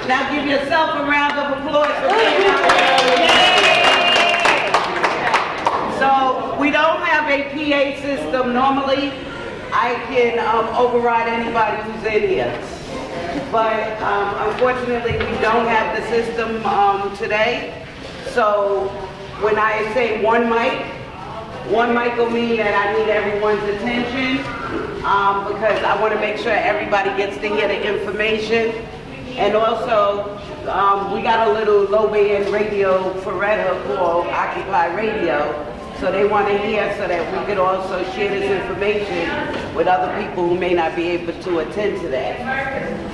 Now give yourself a round of applause for being out there. So we don't have a PA system. Normally, I can override anybody who's in here. But unfortunately, we don't have the system today. So when I say one mic will mean that I need everyone's attention because I want to make sure everybody gets to hear the information. And also, we got a little low-band radio for Red Hook called Occupy Radio. So they want to hear so that we could also share this information with other people who may not be able to attend to that.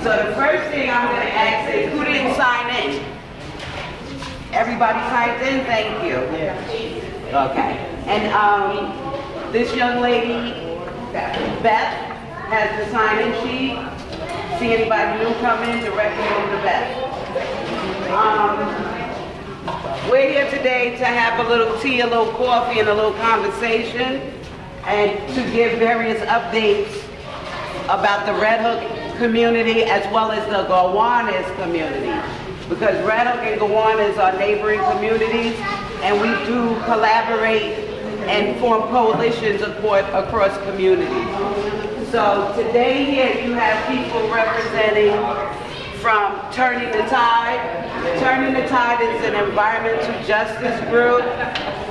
So the first thing I'm going to ask is, who didn't sign in? Everybody signed in? Thank you. Okay. And this young lady, Beth, has the sign-in sheet. See anybody new come in, directly over to Beth. We're here today to have a little tea, a little coffee, and a little conversation, and to give various updates about the Red Hook community as well as the Gowanus community. Because Red Hook and Gowanus are neighboring communities, and we do collaborate and form coalitions across communities. So today here you have people representing from Turning the Tide. Turning the Tide is an environmental justice group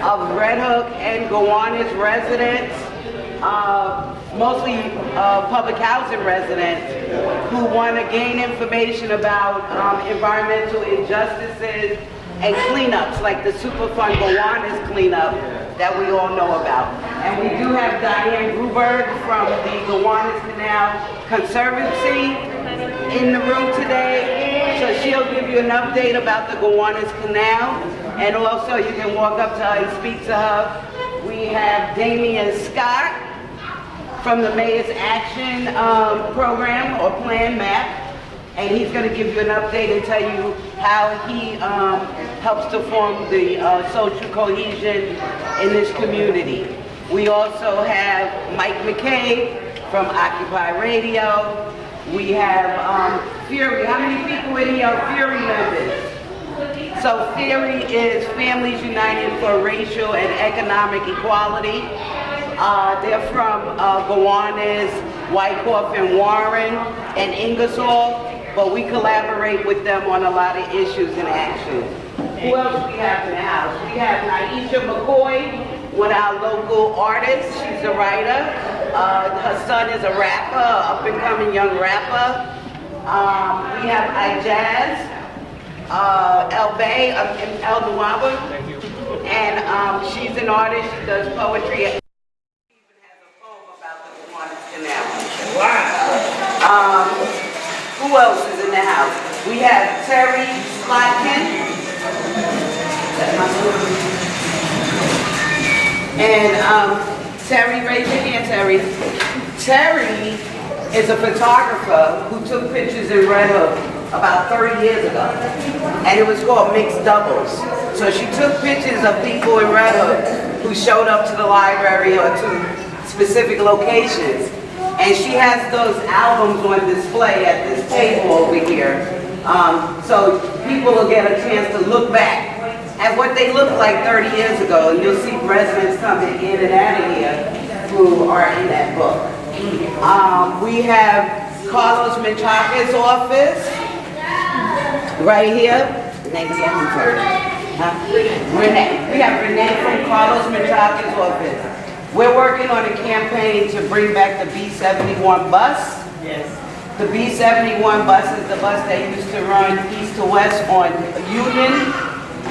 of Red Hook and Gowanus residents, mostly public housing residents, who want to gain information about environmental injustices and cleanups like the Superfund Gowanus cleanup that we all know about. And we do have Diane Gruberg from the Gowanus Canal Conservancy in the room today. So she'll give you an update about the Gowanus Canal, and also you can walk up to her and speak to her. We have Damian Scott from the Mayor's Action Program or Plan MAP, and he's going to give you an update and tell you how he helps to form the social cohesion in this community. We also have Mike McKay from Occupy Radio. We have Fury. How many people in here are Fury members? So Fury is Families United for Racial and Economic Equality. They're from Gowanus, Wyckoff and Warren and Ingersoll, but we collaborate with them on a lot of issues and actions. Who else do we have in the house? We have Naisha McCoy, one of our local artists. She's a writer. Her son is a rapper, up-and-coming young rapper. We have Ijaz, El Bay, El Nuaba, and she's an artist. She does poetry. She even has a poem about the Gowanus Canal. Wow. Who else is in the house? We have Terry Slotkin. And Terry, raise your hand, Terry. Terry is a photographer who took pictures in Red Hook about 30 years ago. And it was called Mixed Doubles. So she took pictures of people in Red Hook who showed up to the library or to specific locations. And she has those albums on display at this table over here. So people will get a chance to look back at what they looked like 30 years ago. And you'll see residents coming in and out of here who are in that book. We have Carlos Menchaca's office right here. Renee. We have Renee from Carlos Menchaca's office. We're working on a campaign to bring back the B-71 bus. Yes. The B-71 bus is the bus that used to run east to west on Union,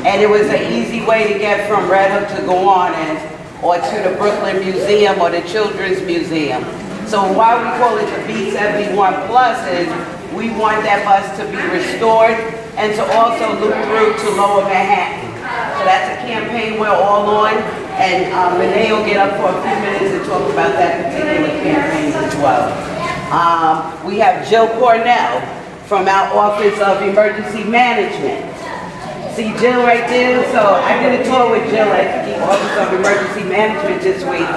and it was an easy way to get from Red Hook to Gowanus or to the Brooklyn Museum or the Children's Museum. So why we call it the B-71 Plus is we want that bus to be restored and to also loop through to Lower Manhattan. So that's a campaign we're all on, and Renee will get up for a few minutes and talk about that particular campaign as well. We have Jill Cornell from our Office of Emergency Management. See Jill right there? So I did a tour with Jill at the Office of Emergency Management this week,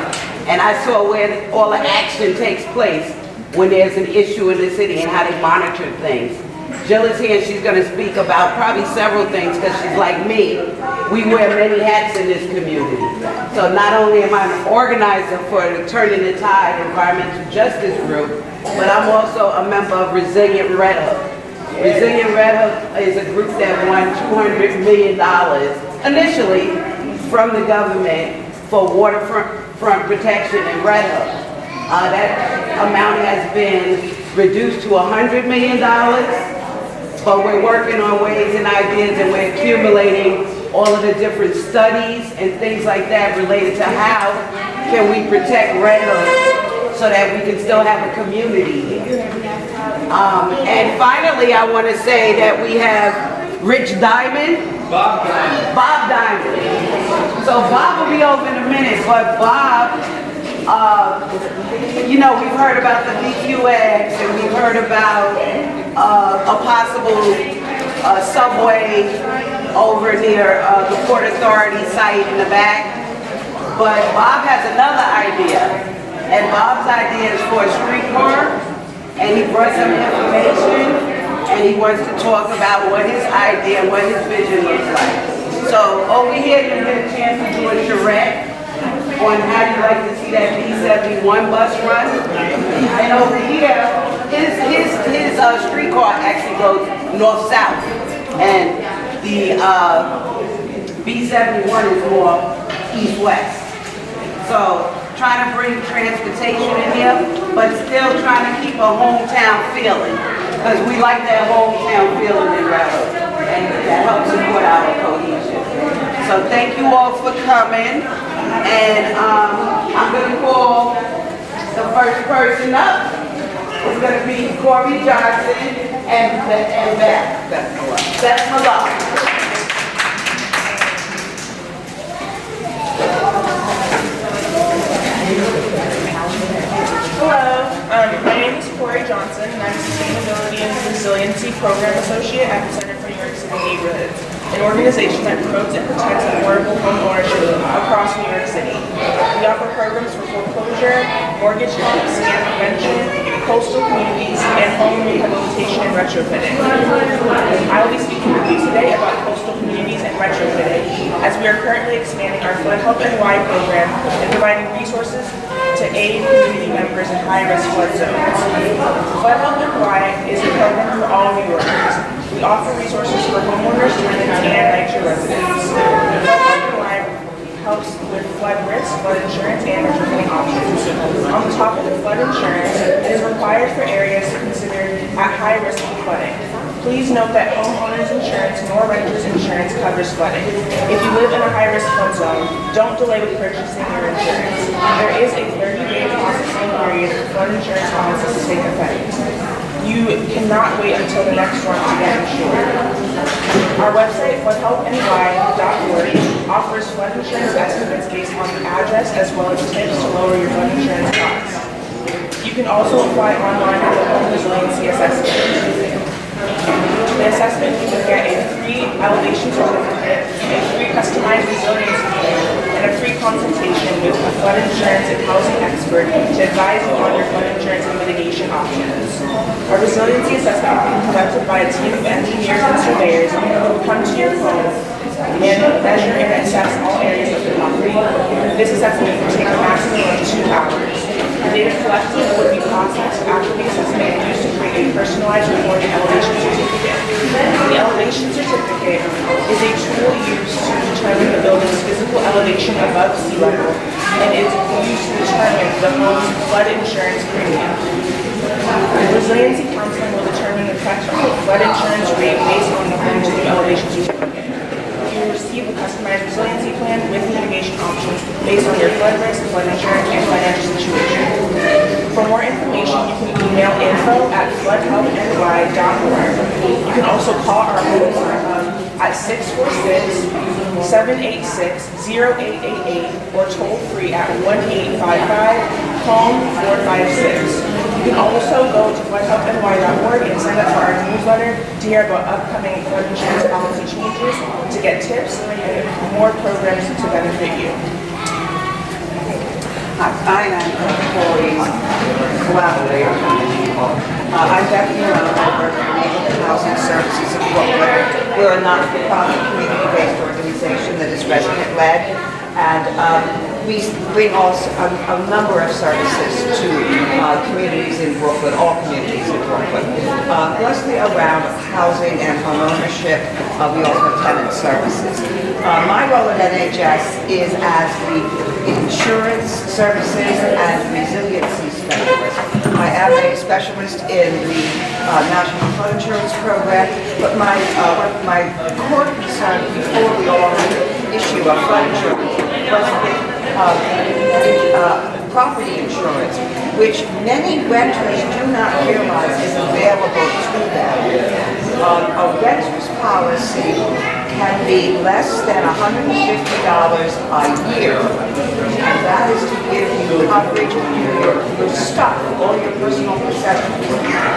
and I saw where all the action takes place when there's an issue in the city and how they monitor things. Jill is here and she's going to speak about probably several things because she's like me. We wear many hats in this community. So not only am I an organizer for the Turning the Tide Environmental Justice Group, but I'm also a member of Resilient Red Hook. Resilient Red Hook is a group that won $200 million initially from the government for waterfront protection in Red Hook. That amount has been reduced to $100 million, but we're working on ways and ideas and we're accumulating all of the different studies and things like that related to how can we protect Red Hook so that we can still have a community here. And finally, I want to say that we have Rich Diamond. Bob Diamond. So Bob will be over in a minute, but Bob, you know, we've heard about the BQX and we've heard about a possible subway over near the Port Authority site in the back. But Bob has another idea, and Bob's idea is for a streetcar, and he brought some information, and he wants to talk about what his idea, what his vision looks like. So over here, you get a chance to do a charrette on how you like to see that B-71 bus run. And over here, his streetcar actually goes north-south. And the B-71 is more east-west. So trying to bring transportation in here, but still trying to keep a hometown feeling. Because we like that hometown feeling in Red Hook. And that helps support our cohesion. So thank you all for coming. And I'm going to call the first person up. It's going to be Corey Johnson and Beth Malone. Hello, my name is Corey Johnson, and I'm a Sustainability and Resiliency Program Associate at the Center for New York City Neighborhoods, an organization that promotes and protects affordable home ownership across New York City. We offer programs for foreclosure, mortgage loans, scam prevention, coastal communities, and home rehabilitation and retrofitting. I will be speaking with you today about coastal communities and retrofitting, as we are currently expanding our Flood Help NY program and providing resources to aid community members in high-risk flood zones. Flood Help NY is a program for all New Yorkers. We offer resources for homeowners, tenants, and NYCHA residents. Flood Help NY helps with flood risk, flood insurance, and retrofitting options. On the topic of flood insurance, it is required for areas considered at high risk of flooding. Please note that homeowners insurance nor renters insurance covers flooding. If you live in a high-risk flood zone, don't delay with purchasing your insurance. There is a 30-day processing period for flood insurance policies to take effect. You cannot wait until the next storm to get insured. Our website, floodhelpny.org, offers flood insurance estimates based on the address as well as tips to lower your flood insurance costs. You can also apply online for the home resiliency assessment. The assessment, you can get a free elevation certificate, a free customized resiliency plan, and a free consultation with a flood insurance and housing expert to advise you on your flood insurance and mitigation options. Our resiliency assessment will be conducted by a team of engineers and surveyors who will come to your home and measure and assess all areas of the property. This assessment will take a maximum of 2 hours. The data collected would be processed after the assessment and used to create a personalized report and elevation certificate. The elevation certificate is a tool used to determine the building's physical elevation above sea level and is used to determine the home's flood insurance premium. The Resiliency Counseling will determine the correct flood insurance rate based on the home's new elevation certificate. You will receive a customized resiliency plan with mitigation options based on your flood risk, flood insurance, and financial situation. For more information, you can email info@floodhelpny.org. You can also call our home at 646-786-0888 or toll free at 1-855-HOME-456. You can also go to floodhelpny.org and sign up for our newsletter to hear about upcoming flood insurance policy changes, to get tips and more programs to benefit you. I am Corey's collaborator. I'm Becky and I work for Neighborhood Housing Services of Brooklyn. We're a not-for-profit community-based organization that is resident-led, and we bring also a number of services to communities in Brooklyn, all communities in Brooklyn, mostly around housing and home ownership. We also have tenant services. My role at NHS is as the insurance services and resiliency specialist. I am a specialist in the National Flood Insurance Program, but my core concern before we all issue a flood insurance was property insurance, which many renters do not realize is available to them. A renter's policy can be less than $150 a year, and that is to give you coverage of your stuff, all your personal possessions.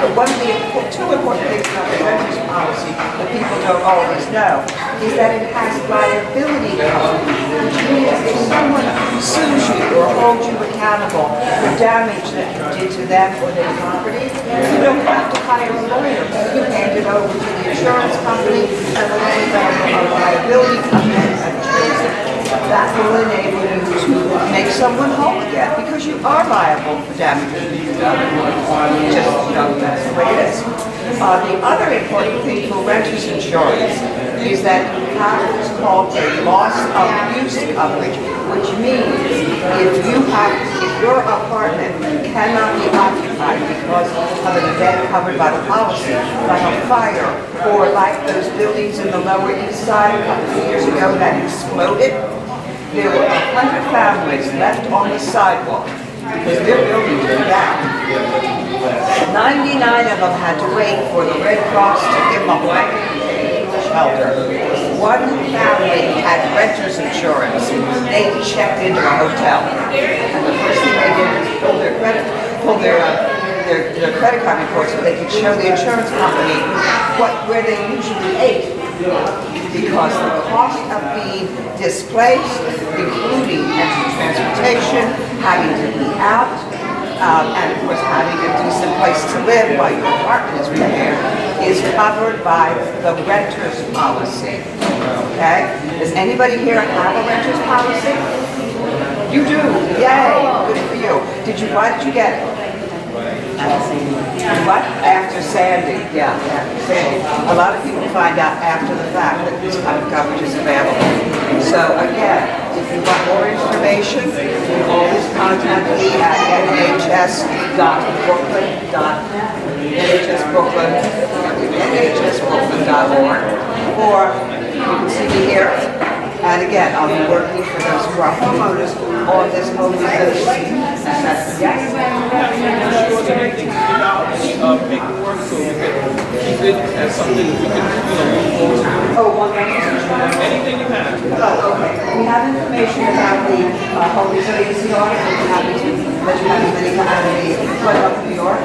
But one of the two important things about the renter's policy that people don't always know is that it has liability coverage, which means if someone sues you or holds you accountable for damage that you did to them or their property, you don't have to hire a lawyer. You hand it over to the insurance company and the liability company that will enable you to make someone whole again, because you are liable for damages you've done. Just, that's the way it is. The other important thing for renters insurance is that you have what's called a loss of use coverage, which means if your apartment cannot be occupied because of an event covered by the policy, like a fire, or like those buildings in the Lower East Side a couple of years ago that exploded, there were 100 families left on the sidewalk because their buildings were down. 99 of them had to wait for the Red Cross to give them a blanket shelter. One family had renter's insurance. They checked into a hotel, and the first thing they did was pull their credit card report so they could show the insurance company where they usually ate, because the cost of being displaced, including extra transportation, having to be out, and of course having a decent place to live while your apartment is repaired, is covered by the renter's policy. Okay? Does anybody here have a renter's policy? You do. Yay! Good for you. Why did you get it? What? After Sandy. Yeah, after Sandy. A lot of people find out after the fact that this kind of coverage is available. So again, if you want more information, you can always contact me at nhs.brooklyn.org, or you can see me here. And again, I'll be working for those who are homeowners on this home resiliency. Yes? Paperwork so we can keep it as something we can, move forward to. Oh, one thing. Anything you have. Oh, okay. We have information about the home resiliency audit. We're happy to let you have as many out of the flood of New York.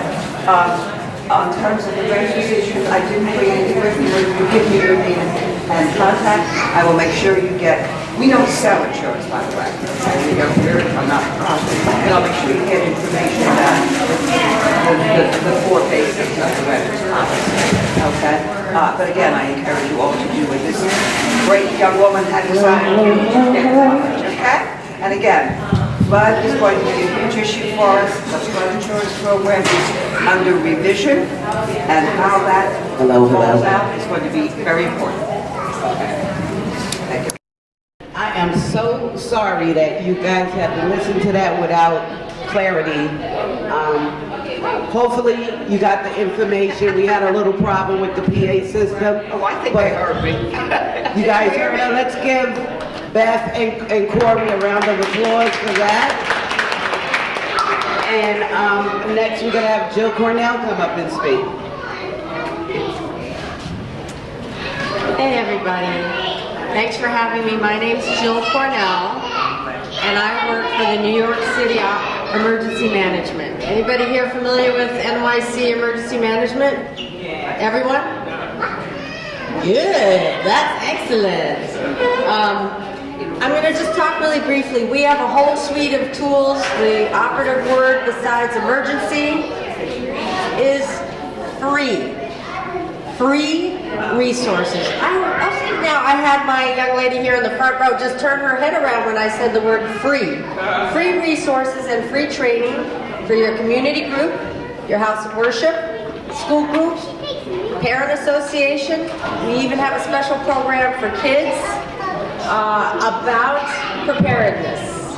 In terms of the renters issues, I didn't bring anything with me. You give me your name and contact. I will make sure you get. We don't sell insurance, by the way. We don't. I'm not profit. And I'll make sure you get information about the four basics of the renter's policy. Okay. But again, I encourage you all to do what this great young woman had designed you to get coverage. Okay. And again, flood is going to be a huge issue for us. The flood insurance program is under revision, and how that falls out is going to be very important. Thank you. I am so sorry that you guys had to listen to that without clarity. Hopefully you got the information. We had a little problem with the PA system. Oh, I think they heard me. You guys heard me? Let's give Beth and Corey a round of applause for that. And next we're going to have Jill Cornell come up and speak. Hey everybody, thanks for having me. My name's Jill Cornell, and I work for the New York City Emergency Management. Anybody here familiar with NYC Emergency Management? Everyone? Good, that's excellent. I'm going to just talk really briefly. We have a whole suite of tools. The operative word besides emergency is free. Free resources. I'll say now, I had my young lady here in the front row just turn her head around when I said the word free. Free resources and free training for your community group, your house of worship, school groups, parent association. We even have a special program for kids about preparedness.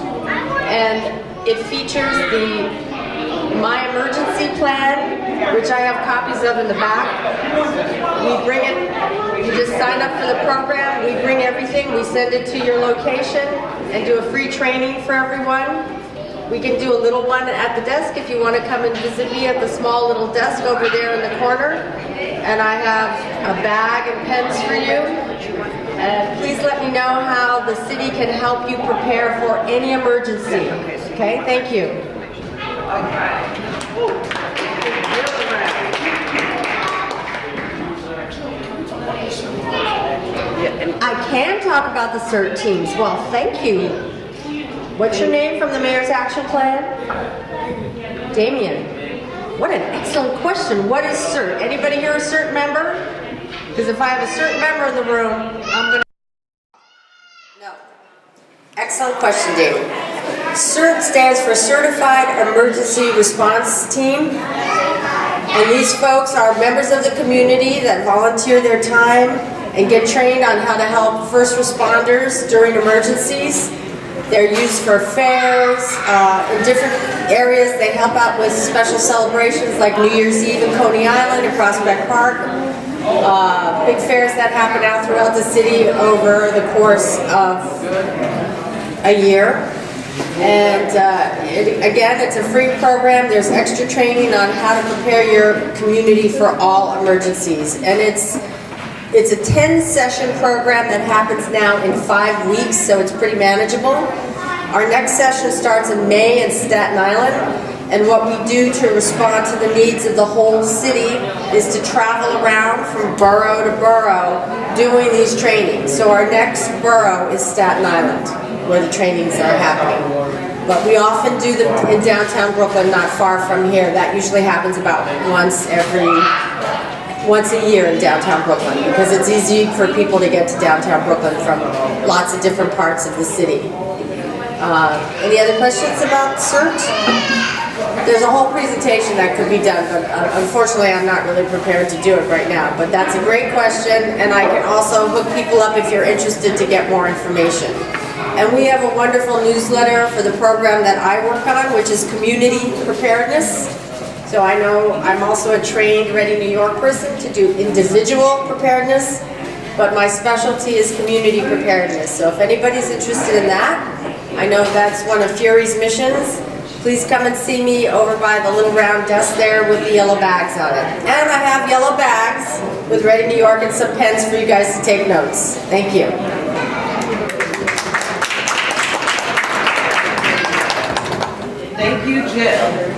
And it features the My Emergency Plan, which I have copies of in the back. We bring it, you just sign up for the program, we bring everything, we send it to your location and do a free training for everyone. We can do a little one at the desk if you want to come and visit me at the small little desk over there in the corner. And I have a bag and pens for you. And please let me know how the city can help you prepare for any emergency. Okay, thank you. I can talk about the CERT teams. Well, thank you. What's your name from the Mayor's Action Plan? Damien. What an excellent question. What is CERT? Anybody here a CERT member? Because if I have a CERT member in the room, I'm going to... No. Excellent question, Damien. CERT stands for Certified Emergency Response Team. And these folks are members of the community that volunteer their time and get trained on how to help first responders during emergencies. They're used for fairs, in different areas. They help out with special celebrations like New Year's Eve in Coney Island and Prospect Park. Big fairs that happen out throughout the city over the course of a year. And again, it's a free program. There's extra training on how to prepare your community for all emergencies. And it's a 10-session program that happens now in 5 weeks, so it's pretty manageable. Our next session starts in May in Staten Island, and what we do to respond to the needs of the whole city is to travel around from borough to borough doing these trainings. So our next borough is Staten Island, where the trainings are happening. But we often do them in downtown Brooklyn, not far from here. That usually happens about once a year in downtown Brooklyn, because it's easy for people to get to downtown Brooklyn from lots of different parts of the city. Any other questions about CERT? There's a whole presentation that could be done, but unfortunately I'm not really prepared to do it right now. But that's a great question, and I can also hook people up if you're interested to get more information. And we have a wonderful newsletter for the program that I work on, which is community preparedness. So I know I'm also a trained Ready New York person to do individual preparedness, but my specialty is community preparedness. So if anybody's interested in that, I know that's one of Fury's missions. Please come and see me over by the little round desk there with the yellow bags on it. And I have yellow bags with Ready New York and some pens for you guys to take notes. Thank you. Thank you, Jill.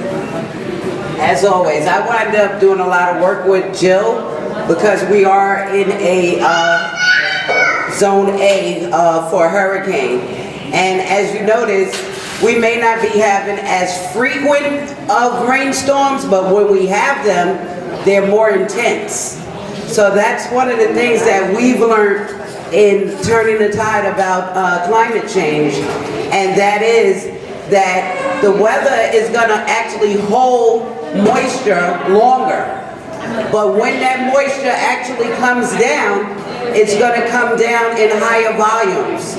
As always, I wind up doing a lot of work with Jill because we are in a zone A for a hurricane. And as you notice, we may not be having as frequent of rainstorms, but when we have them, they're more intense. So that's one of the things that we've learned in turning the tide about climate change, and that is that the weather is going to actually hold moisture longer. But when that moisture actually comes down, it's going to come down in higher volumes.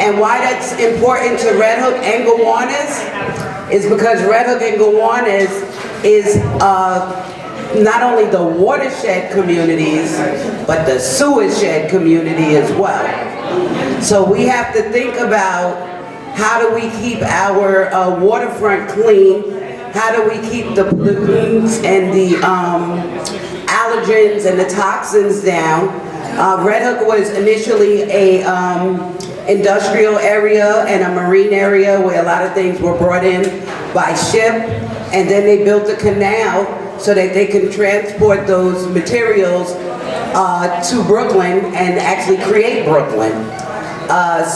And why that's important to Red Hook and Gowanus is because Red Hook and Gowanus is not only the watershed communities, but the sewershed community as well. So we have to think about how do we keep our waterfront clean? How do we keep the pollutants and the allergens and the toxins down? Red Hook was initially a industrial area and a marine area where a lot of things were brought in by ship, and then they built a canal so that they can transport those materials to Brooklyn and actually create Brooklyn.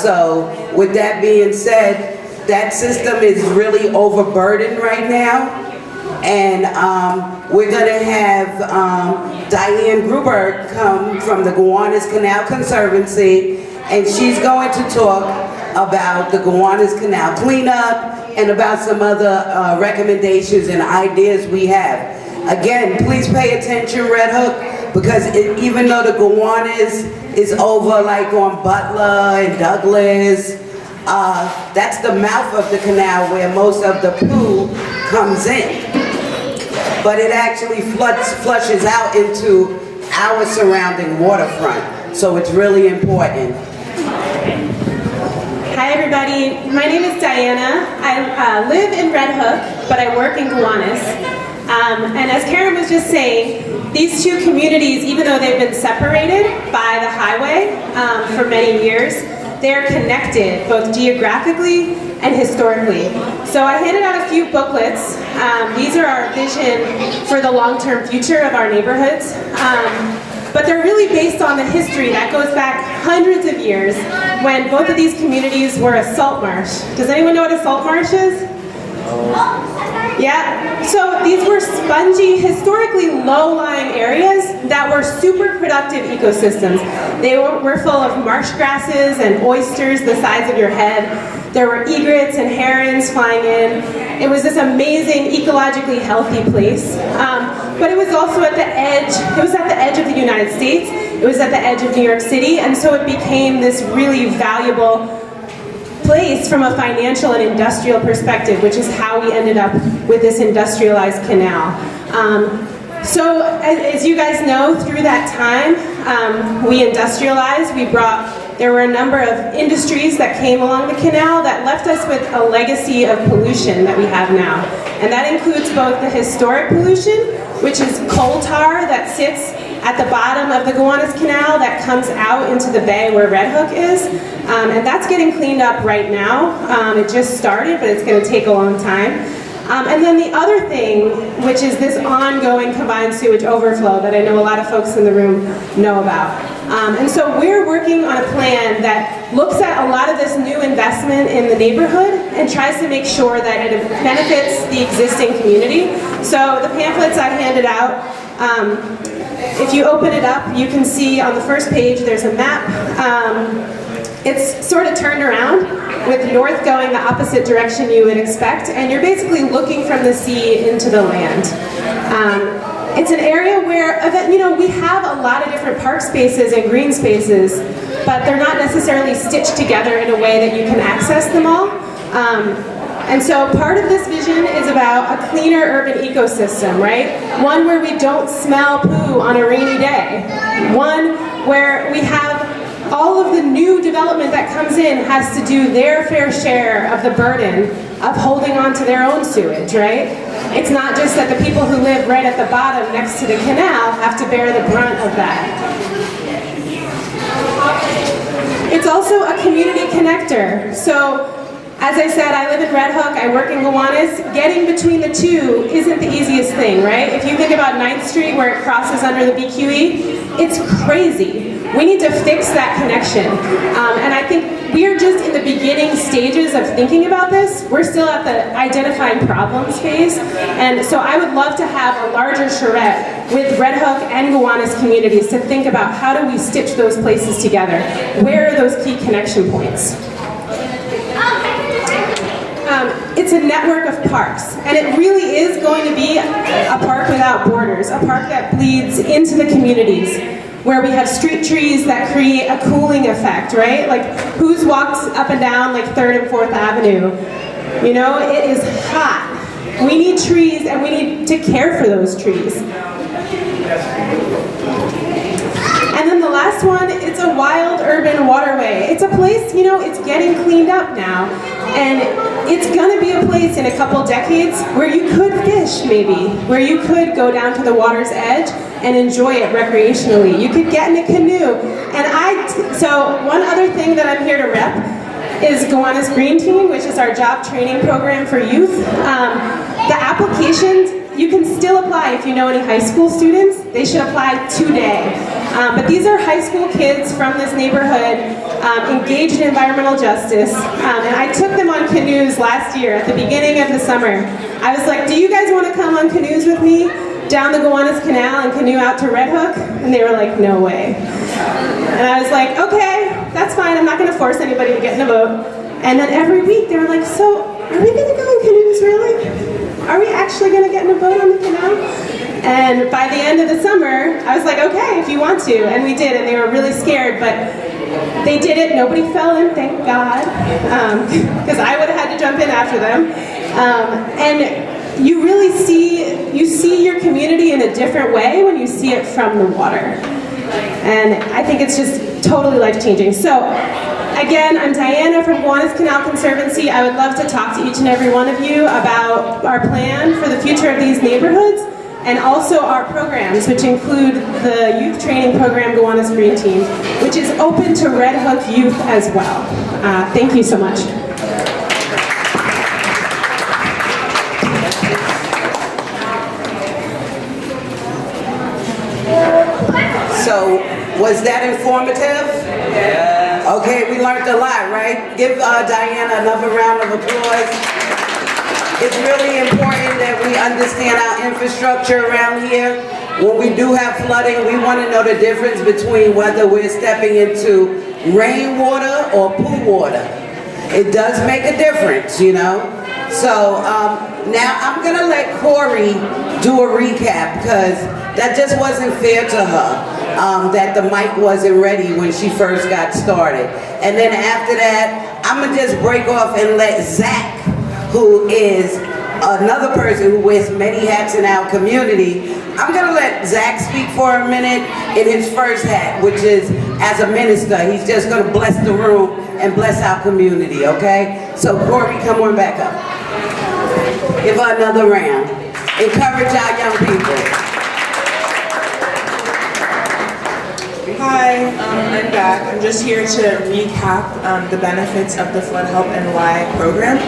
So with that being said, that system is really overburdened right now. And we're gonna have Diane Gruber come from the Gowanus Canal Conservancy, and she's going to talk about the Gowanus Canal cleanup and about some other recommendations and ideas we have. Again, please pay attention, Red Hook, because even though the Gowanus is over like on Butler and Douglas, that's the mouth of the canal where most of the poo comes in. But it actually flushes out into our surrounding waterfront. So it's really important. Hi everybody, my name is Diana. I live in Red Hook, but I work in Gowanus. And as Karen was just saying, these two communities, even though they've been separated by the highway for many years, they're connected both geographically and historically. So I handed out a few booklets. These are our vision for the long-term future of our neighborhoods. But they're really based on the history that goes back hundreds of years when both of these communities were a salt marsh. Does anyone know what a salt marsh is? Yeah, so these were spongy, historically low-lying areas that were super productive ecosystems. They were full of marsh grasses and oysters the size of your head. There were egrets and herons flying in. It was this amazing, ecologically healthy place. But it was also at the edge, it was at the edge of the United States, it was at the edge of New York City, and so it became this really valuable place from a financial and industrial perspective, which is how we ended up with this industrialized canal. So as you guys know, through that time, we industrialized, there were a number of industries that came along the canal that left us with a legacy of pollution that we have now. And that includes both the historic pollution, which is coal tar that sits at the bottom of the Gowanus Canal that comes out into the bay where Red Hook is. And that's getting cleaned up right now. It just started, but it's going to take a long time. And then the other thing, which is this ongoing combined sewage overflow that I know a lot of folks in the room know about. And so we're working on a plan that looks at a lot of this new investment in the neighborhood and tries to make sure that it benefits the existing community. So the pamphlets I handed out, if you open it up, you can see on the first page there's a map. It's sort of turned around with north going the opposite direction you would expect, and you're basically looking from the sea into the land. It's an area where, we have a lot of different park spaces and green spaces, but they're not necessarily stitched together in a way that you can access them all. And so part of this vision is about a cleaner urban ecosystem, right? One where we don't smell poo on a rainy day. One where we have all of the new development that comes in has to do their fair share of the burden of holding on to their own sewage, right? It's not just that the people who live right at the bottom next to the canal have to bear the brunt of that. It's also a community connector. So, as I said, I live in Red Hook, I work in Gowanus. Getting between the two isn't the easiest thing, right? If you think about 9th Street where it crosses under the BQE, it's crazy. We need to fix that connection. And I think we are just in the beginning stages of thinking about this. We're still at the identifying problems phase. And so I would love to have a larger charrette with Red Hook and Gowanus communities to think about how do we stitch those places together? Where are those key connection points? It's a network of parks, and it really is going to be a park without borders, a park that bleeds into the communities, where we have street trees that create a cooling effect, right? Like, who's walked up and down like 3rd and 4th Avenue? You know, it is hot. We need trees, and we need to care for those trees. And then the last one, it's a wild urban waterway. It's a place, it's getting cleaned up now. And it's gonna be a place in a couple decades where you could fish, maybe, where you could go down to the water's edge and enjoy it recreationally. You could get in a canoe. And so one other thing that I'm here to rep is Gowanus Green Team, which is our job training program for youth. The applications you can still apply if you know any high school students. They should apply today. But these are high school kids from this neighborhood engaged in environmental justice. And I took them on canoes last year at the beginning of the summer. I was like, do you guys want to come on canoes with me down the Gowanus Canal and canoe out to Red Hook? And they were like, no way. And I was like, okay, that's fine. I'm not going to force anybody to get in a boat. And then every week they were like, so are we going to go in canoes really? Are we actually going to get in a boat on the canal? And by the end of the summer, I was like, okay, if you want to. And we did, and they were really scared, but they did it. Nobody fell in, thank God, because I would have had to jump in after them. And you really see your community in a different way when you see it from the water. And I think it's just totally life-changing. So, again, I'm Diana from Gowanus Canal Conservancy. I would love to talk to each and every one of you about our plan for the future of these neighborhoods, and also our programs, which include the youth training program, Gowanus Green Team, which is open to Red Hook youth as well. Thank you so much. So, was that informative? Yeah. Okay, we learned a lot, right? Give Diana another round of applause. It's really important that we understand our infrastructure around here. When we do have flooding, we want to know the difference between whether we're stepping into rainwater or pool water. It does make a difference, you know? So now I'm going to let Corey do a recap, because that just wasn't fair to her. That the mic wasn't ready when she first got started. And then after that, I'm going to just break off and let Zach, who is another person who wears many hats in our community, I'm going to let Zach speak for a minute in his first hat, which is as a minister. He's just going to bless the room and bless our community, okay? So Corey, come on back up. Give her another round. Encourage our young people. Hi, I'm back. I'm just here to recap the benefits of the Flood Help NY program.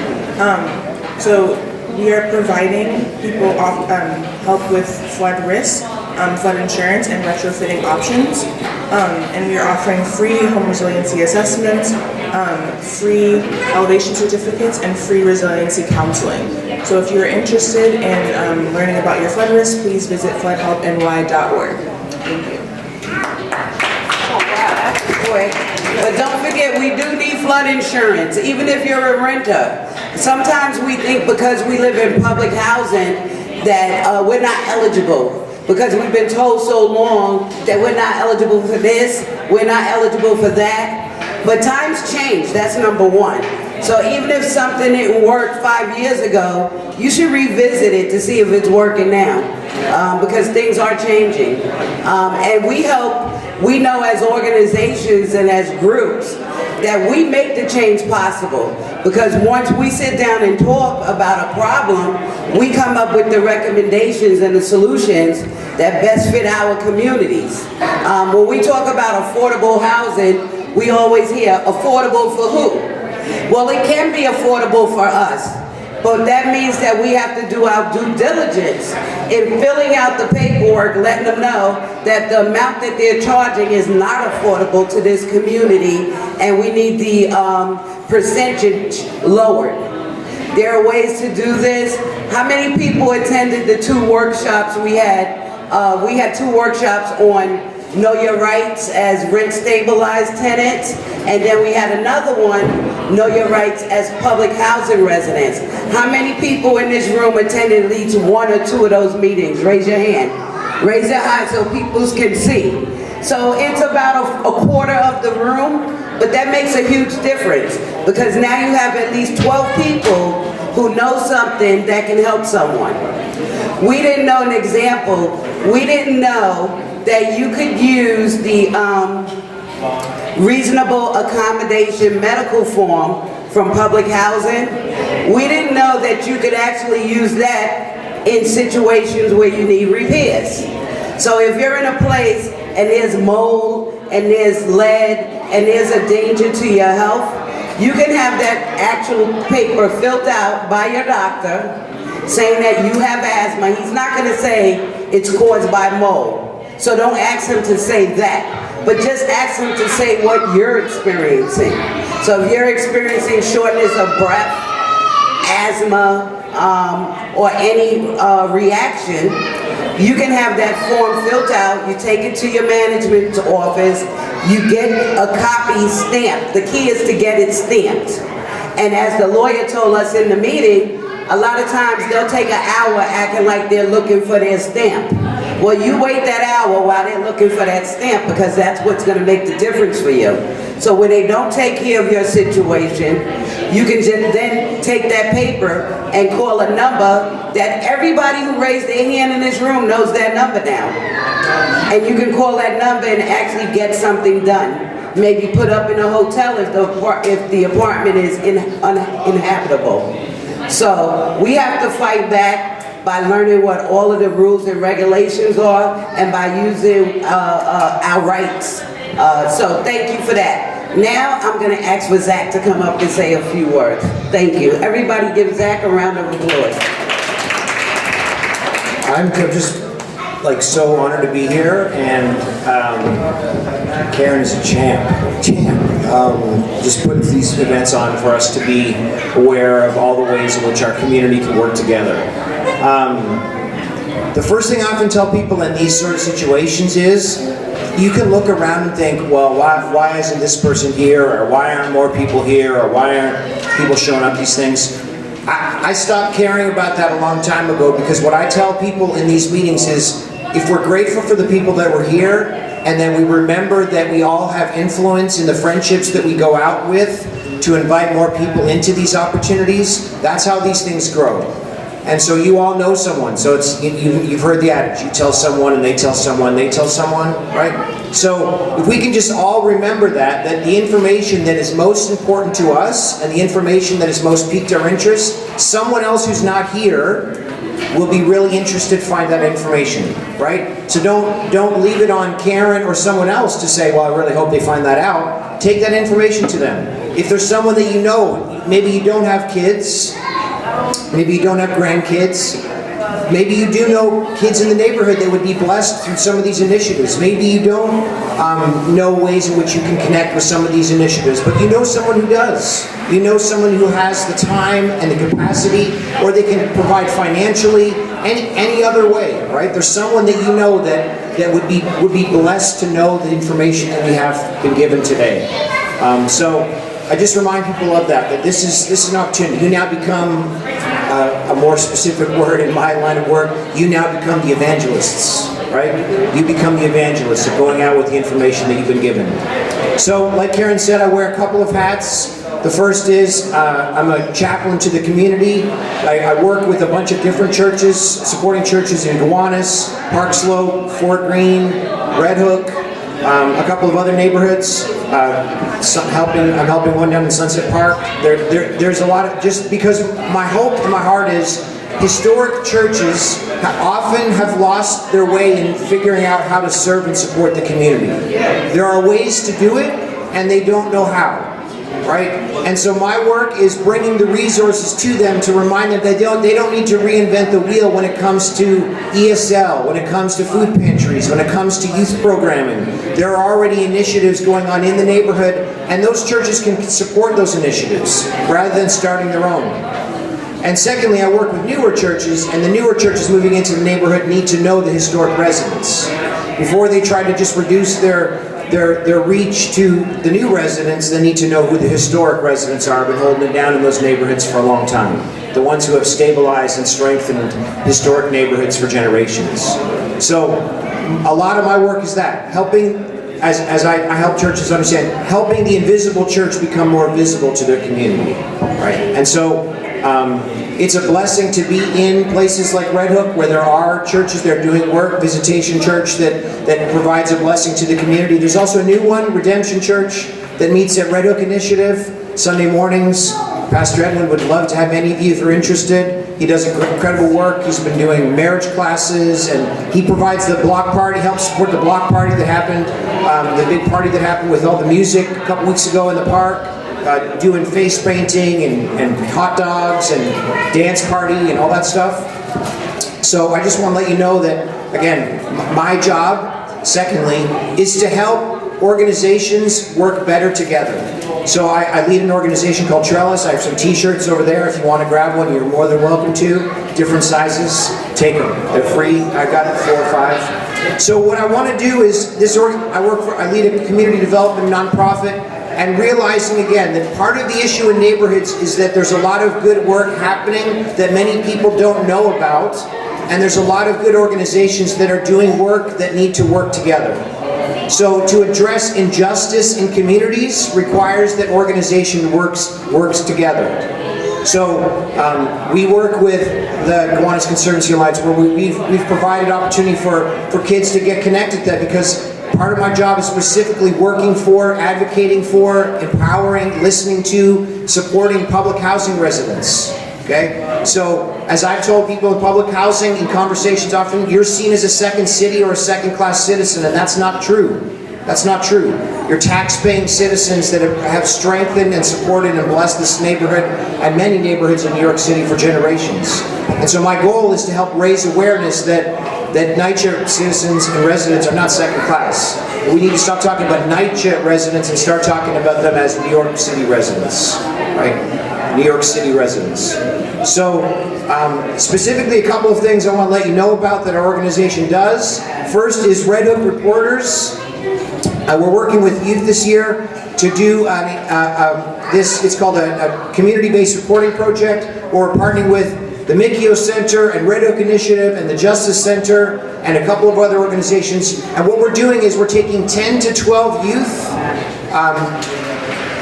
So we are providing people help with flood risk, flood insurance, and retrofitting options. And we are offering free home resiliency assessments, free elevation certificates, and free resiliency counseling. So if you're interested in learning about your flood risk, please visit floodhelpny.org. Thank you. But don't forget, we do need flood insurance, even if you're a renter. Sometimes we think because we live in public housing that we're not eligible, because we've been told so long that we're not eligible for this, we're not eligible for that. But times change, that's number one. So even if something didn't work 5 years ago, you should revisit it to see if it's working now, because things are changing. And we know as organizations and as groups that we make the change possible, because once we sit down and talk about a problem, we come up with the recommendations and the solutions that best fit our communities. When we talk about affordable housing, we always hear affordable for who? Well, it can be affordable for us, but that means that we have to do our due diligence in filling out the paperwork, letting them know that the amount that they're charging is not affordable to this community, and we need the percentage lowered. There are ways to do this. How many people attended the 2 workshops we had? We had 2 workshops on Know Your Rights as rent-stabilized tenants, and then we had another one, Know Your Rights as public housing residents. How many people in this room attended at least 1 or 2 of those meetings? Raise your hand. Raise your hand so people can see. So it's about a quarter of the room, but that makes a huge difference, because now you have at least 12 people who know something that can help someone. We didn't know an example. We didn't know that you could use the reasonable accommodation medical form from public housing. We didn't know that you could actually use that in situations where you need repairs. So if you're in a place and there's mold and there's lead and there's a danger to your health, you can have that actual paper filled out by your doctor, saying that you have asthma, he's not going to say it's caused by mold. So don't ask him to say that, but just ask him to say what you're experiencing. So if you're experiencing shortness of breath, asthma, or any reaction, you can have that form filled out, you take it to your management office, you get a copy stamped. The key is to get it stamped. And as the lawyer told us in the meeting, a lot of times they'll take an hour acting like they're looking for their stamp. Well, you wait that hour while they're looking for that stamp, because that's what's going to make the difference for you. So when they don't take care of your situation, you can just then take that paper and call a number that everybody who raised their hand in this room knows that number now. And you can call that number and actually get something done. Maybe put up in a hotel if the apartment is uninhabitable. So we have to fight back by learning what all of the rules and regulations are, and by using our rights. So thank you for that. Now I'm going to ask for Zach to come up and say a few words. Thank you. Everybody give Zach a round of applause. I'm just so honored to be here, and Karen is a champ. Just putting these events on for us to be aware of all the ways in which our community can work together. The first thing I often tell people in these sort of situations is, you can look around and think, well, why isn't this person here, or why aren't more people here, or why aren't people showing up these things? I stopped caring about that a long time ago, because what I tell people in these meetings is, if we're grateful for the people that were here, and then we remember that we all have influence in the friendships that we go out with to invite more people into these opportunities, that's how these things grow. And so you all know someone, so you've heard the adage, you tell someone and they tell someone, they tell someone, right? So if we can just all remember that the information that is most important to us and the information that has most piqued our interest, someone else who's not here will be really interested to find that information, right? So don't leave it on Karen or someone else to say, well, I really hope they find that out. Take that information to them. If there's someone that you know, maybe you don't have kids, maybe you don't have grandkids, maybe you do know kids in the neighborhood that would be blessed through some of these initiatives. Maybe you don't know ways in which you can connect with some of these initiatives, but you know someone who does. You know someone who has the time and the capacity, or they can provide financially, any other way, right? There's someone that you know that would be blessed to know the information that we have been given today. So I just remind people of that this is an opportunity. You now become a more specific word in my line of work. You now become the evangelists, right? You become the evangelists of going out with the information that you've been given. So, like Karen said, I wear a couple of hats. The first is I'm a chaplain to the community. I work with a bunch of different churches, supporting churches in Gowanus, Park Slope, Fort Greene, Red Hook, a couple of other neighborhoods. I'm helping one down in Sunset Park. There's a lot of, just because my hope in my heart is historic churches often have lost their way in figuring out how to serve and support the community. There are ways to do it, and they don't know how. Right? And so my work is bringing the resources to them to remind them that they don't need to reinvent the wheel when it comes to ESL, when it comes to food pantries, when it comes to youth programming. There are already initiatives going on in the neighborhood, and those churches can support those initiatives rather than starting their own. And secondly, I work with newer churches, and the newer churches moving into the neighborhood need to know the historic residents. Before they try to just reduce their reach to the new residents, they need to know who the historic residents are, been holding it down in those neighborhoods for a long time. The ones who have stabilized and strengthened historic neighborhoods for generations. So a lot of my work is that, helping, as I help churches understand, helping the invisible church become more visible to their community. Right? And so it's a blessing to be in places like Red Hook, where there are churches that are doing work, Visitation Church that provides a blessing to the community. There's also a new one, Redemption Church, that meets at Red Hook Initiative, Sunday mornings. Pastor Edwin would love to have any of you if you're interested. He does incredible work. He's been doing marriage classes, and he provides the block party, helps support the block party that happened, the big party that happened with all the music a couple weeks ago in the park. doing face painting and hot dogs and dance party and all that stuff. So I just want to let you know that, again, my job, secondly, is to help organizations work better together. So I lead an organization called Trellis. I have some t-shirts over there. If you want to grab one, you're more than welcome to. Different sizes, take them. They're free. I've got 4 or 5. So what I want to do is, I lead a community development nonprofit, and realizing again that part of the issue in neighborhoods is that there's a lot of good work happening that many people don't know about, and there's a lot of good organizations that are doing work that need to work together. So to address injustice in communities requires that organization works together. So we work with the Gowanus Conservancy Alliance, where we've provided opportunity for kids to get connected to that, because part of my job is specifically working for, advocating for, empowering, listening to, supporting public housing residents. Okay? So, as I've told people in public housing, in conversations often, you're seen as a second city or a second-class citizen, and that's not true. That's not true. You're tax-paying citizens that have strengthened and supported and blessed this neighborhood and many neighborhoods in New York City for generations. And so my goal is to help raise awareness that NYCHA citizens and residents are not second-class. We need to stop talking about NYCHA residents and start talking about them as New York City residents, right? New York City residents. So, specifically a couple of things I want to let you know about that our organization does. First is Red Hook Reporters. We're working with youth this year to do it's called a community-based reporting project. We're partnering with the Mikio Center and Red Hook Initiative and the Justice Center and a couple of other organizations. And what we're doing is we're taking 10 to 12 youth,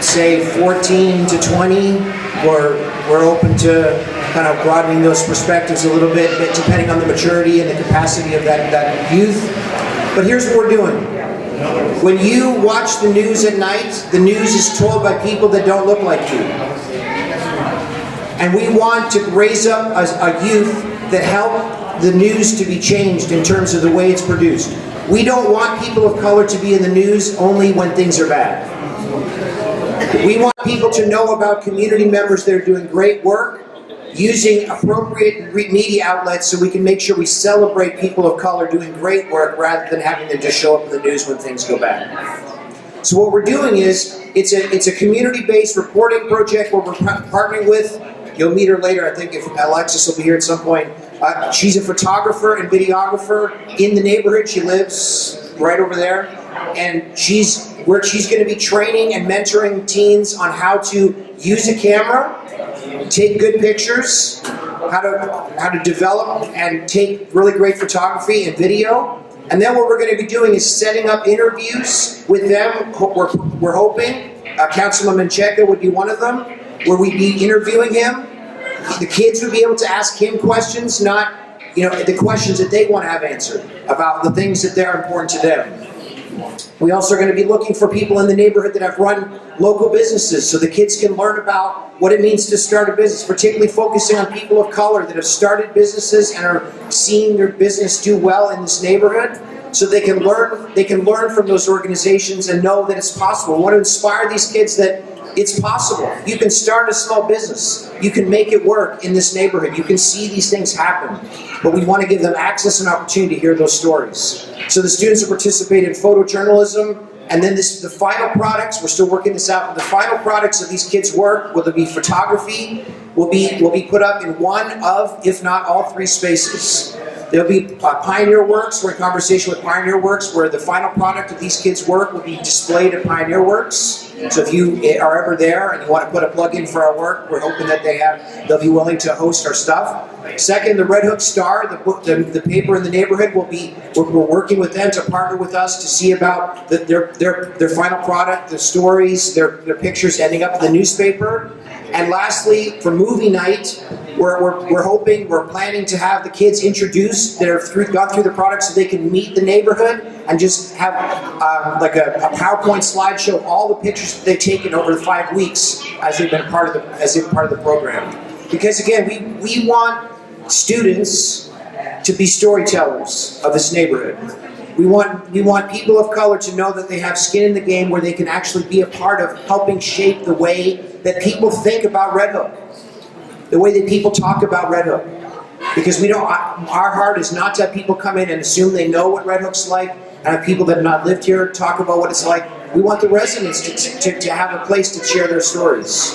say 14 to 20. We're open to kind of broadening those perspectives a little bit depending on the maturity and the capacity of that youth. But here's what we're doing. When you watch the news at night, the news is told by people that don't look like you. And we want to raise up a youth that help the news to be changed in terms of the way it's produced. We don't want people of color to be in the news only when things are bad. We want people to know about community members that are doing great work, using appropriate media outlets so we can make sure we celebrate people of color doing great work rather than having them just show up in the news when things go bad. So what we're doing is, it's a community-based reporting project where we're partnering with, you'll meet her later, I think if Alexis will be here at some point. She's a photographer and videographer in the neighborhood. She lives right over there. And she's going to be training and mentoring teens on how to use a camera, take good pictures, how to develop and take really great photography and video. And then what we're going to be doing is setting up interviews with them. We're hoping Councilman Menchaca would be one of them, where we'd be interviewing him. The kids would be able to ask him questions, not the questions that they want to have answered about the things that are important to them. We also are going to be looking for people in the neighborhood that have run local businesses so the kids can learn about what it means to start a business, particularly focusing on people of color that have started businesses and are seeing their business do well in this neighborhood, so they can learn from those organizations and know that it's possible. We want to inspire these kids that it's possible. You can start a small business. You can make it work in this neighborhood. You can see these things happen. But we want to give them access and opportunity to hear those stories. So the students will participate in photojournalism, and then the final products, we're still working this out, the final products of these kids' work, whether it be photography, will be put up in one of, if not all 3 spaces. There'll be Pioneer Works. We're in conversation with Pioneer Works, where the final product of these kids' work will be displayed at Pioneer Works. So if you are ever there and you want to put a plug in for our work, we're hoping that they'll be willing to host our stuff. Second, the Red Hook Star, the paper in the neighborhood, we're working with them to partner with us to see about their final product, the stories, their pictures ending up in the newspaper. And lastly, for movie night, we're planning to have the kids introduced that have gone through the product so they can meet the neighborhood and just have like a PowerPoint slideshow of all the pictures that they've taken over the 5 weeks as they've been part of the program. Because again, we want students to be storytellers of this neighborhood. We want people of color to know that they have skin in the game where they can actually be a part of helping shape the way that people think about Red Hook, the way that people talk about Red Hook. Because we don't, our heart is not to have people come in and assume they know what Red Hook's like, and have people that have not lived here talk about what it's like. We want the residents to have a place to share their stories.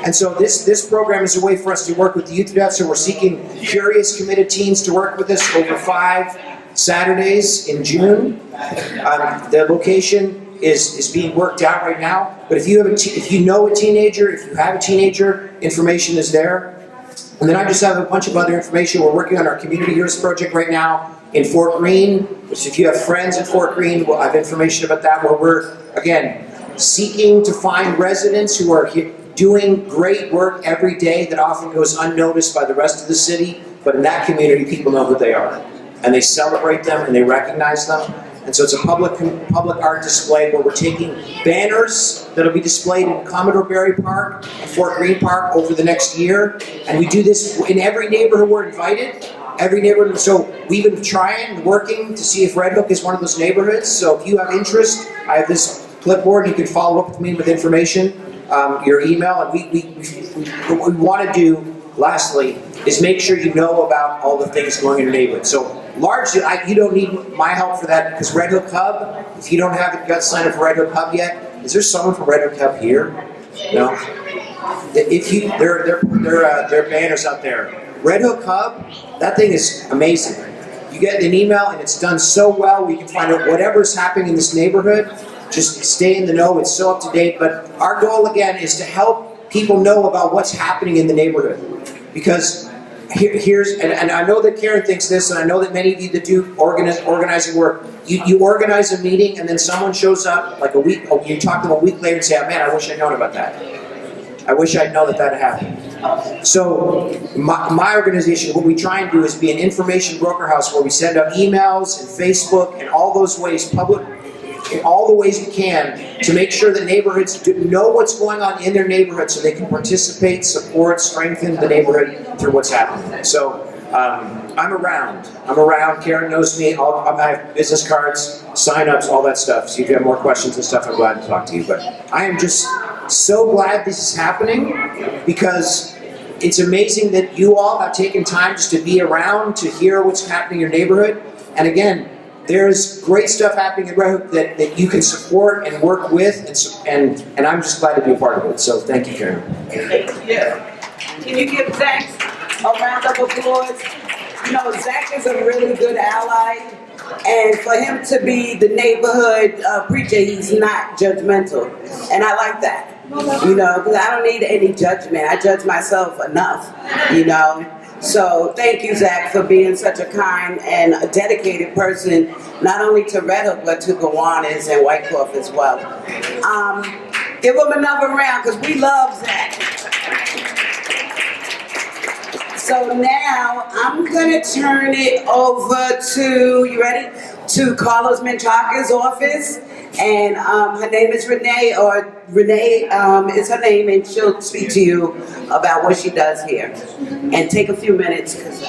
And so this program is a way for us to work with the youth vets, so we're seeking curious, committed teens to work with us over 5 Saturdays in June. The location is being worked out right now, but if you know a teenager, if you have a teenager, information is there. And then I just have a bunch of other information. We're working on our Community Heroes Project right now in Fort Greene, which if you have friends in Fort Greene, we'll have information about that, where we're, again, seeking to find residents who are doing great work every day that often goes unnoticed by the rest of the city, but in that community, people know who they are. And they celebrate them and they recognize them. And so it's a public art display where we're taking banners that'll be displayed in Commodore Barry Park and Fort Greene Park over the next year. And we do this in every neighborhood we're invited. Every neighborhood. So we've been working to see if Red Hook is one of those neighborhoods. So if you have interest, I have this clipboard. You can follow up with me with information, your email. And what we want to do, lastly, is make sure you know about all the things going in your neighborhood. So largely, you don't need my help for that, because Red Hook Hub, if you don't have a sign up for Red Hook Hub yet, is there someone from Red Hook Hub here? No? If you, there are banners out there. Red Hook Hub, that thing is amazing. You get an email and it's done so well, we can find out whatever's happening in this neighborhood. Just stay in the know, it's so up to date. But our goal again is to help people know about what's happening in the neighborhood. Because and I know that Karen thinks this, and I know that many of you that do organizing work, you organize a meeting and then someone shows up like a week, you talk to them a week later and say, oh, man, I wish I'd known about that. I wish I'd known that had happened. So my organization, what we try and do is be an information broker house where we send out emails and Facebook and all those ways, in all the ways we can, to make sure that neighborhoods know what's going on in their neighborhood so they can participate, support, strengthen the neighborhood through what's happening. So I'm around. Karen knows me. I have business cards, sign-ups, all that stuff. So if you have more questions and stuff, I'm glad to talk to you. But I am just so glad this is happening, because it's amazing that you all have taken time just to be around, to hear what's happening in your neighborhood. And again, there's great stuff happening in Red Hook that you can support and work with, and I'm just glad to be a part of it. So thank you, Karen. Thank you. Can you give Zach a round of applause? You know, Zach is a really good ally, and for him to be the neighborhood preacher, he's not judgmental, and I like that. You know, because I don't need any judgment. I judge myself enough, you know. So thank you, Zach, for being such a kind and a dedicated person, not only to Red Hook, but to Gowanus and Whitecroft as well. Give him another round, because we love Zach. So now I'm going to turn it over to, you ready? To Carlos Menchaca's office. And her name is Renee, or Renee is her name, and she'll speak to you about what she does here. And take a few minutes, because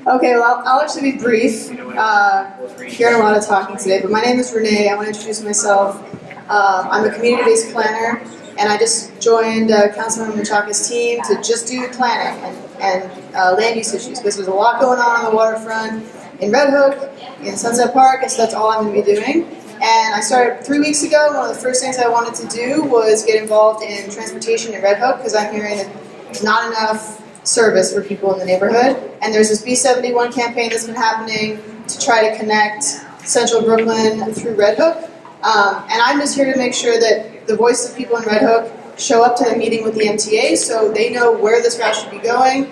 Okay, well, I'll actually be brief. Hearing a lot of talking today, but my name is Renee. I want to introduce myself. I'm a community-based planner, and I just joined Councilman Menchaca's team to just do planning and land use issues, because there's a lot going on the waterfront in Red Hook, in Sunset Park, and so that's all I'm going to be doing. And I started 3 weeks ago. One of the first things I wanted to do was get involved in transportation in Red Hook, because I'm hearing that not enough service for people in the neighborhood. And there's this B71 campaign that's been happening to try to connect Central Brooklyn through Red Hook. And I'm just here to make sure that the voice of people in Red Hook show up to the meeting with the MTA, so they know where this route should be going,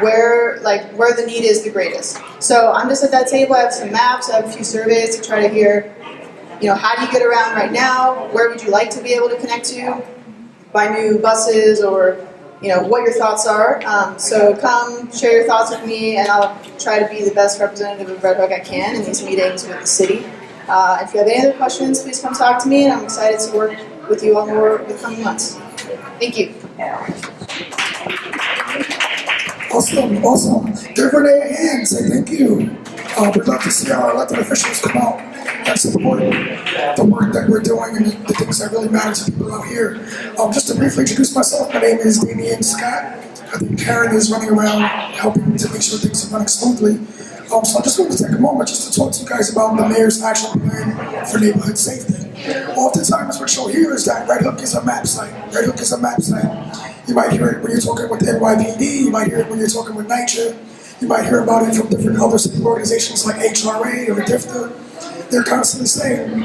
where the need is the greatest. So I'm just at that table. I have some maps, I have a few surveys to try to hear, how do you get around right now? Where would you like to be able to connect to? By new buses, or what your thoughts are. So come share your thoughts with me, and I'll try to be the best representative of Red Hook I can in these meetings with the city. If you have any other questions, please come talk to me, and I'm excited to work with you all more in the coming months. Thank you. Awesome. Give Renee a hand. Say thank you. We'd love to see our elected officials come out and support the work that we're doing and the things that really matter to people out here. Just to briefly introduce myself, my name is Damian Scott. I think Karen is running around helping to make sure things are running smoothly. So I just wanted to take a moment just to talk to you guys about the mayor's action plan for neighborhood safety. Oftentimes what you'll hear is that Red Hook is a map site. Red Hook is a map site. You might hear it when you're talking with the NYPD, you might hear it when you're talking with NYCHA, you might hear about it from different other city organizations like HRA or DFTA. They're constantly saying,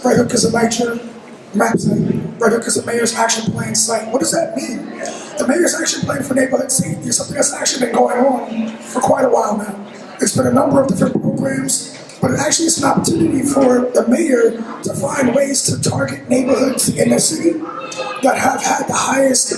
Red Hook is a NYCHA map site. Red Hook is a mayor's action plan site. What does that mean? The mayor's action plan for neighborhood safety is something that's actually been going on for quite a while now. It's been a number of different programs, but it actually is an opportunity for the mayor to find ways to target neighborhoods in the city that have had the highest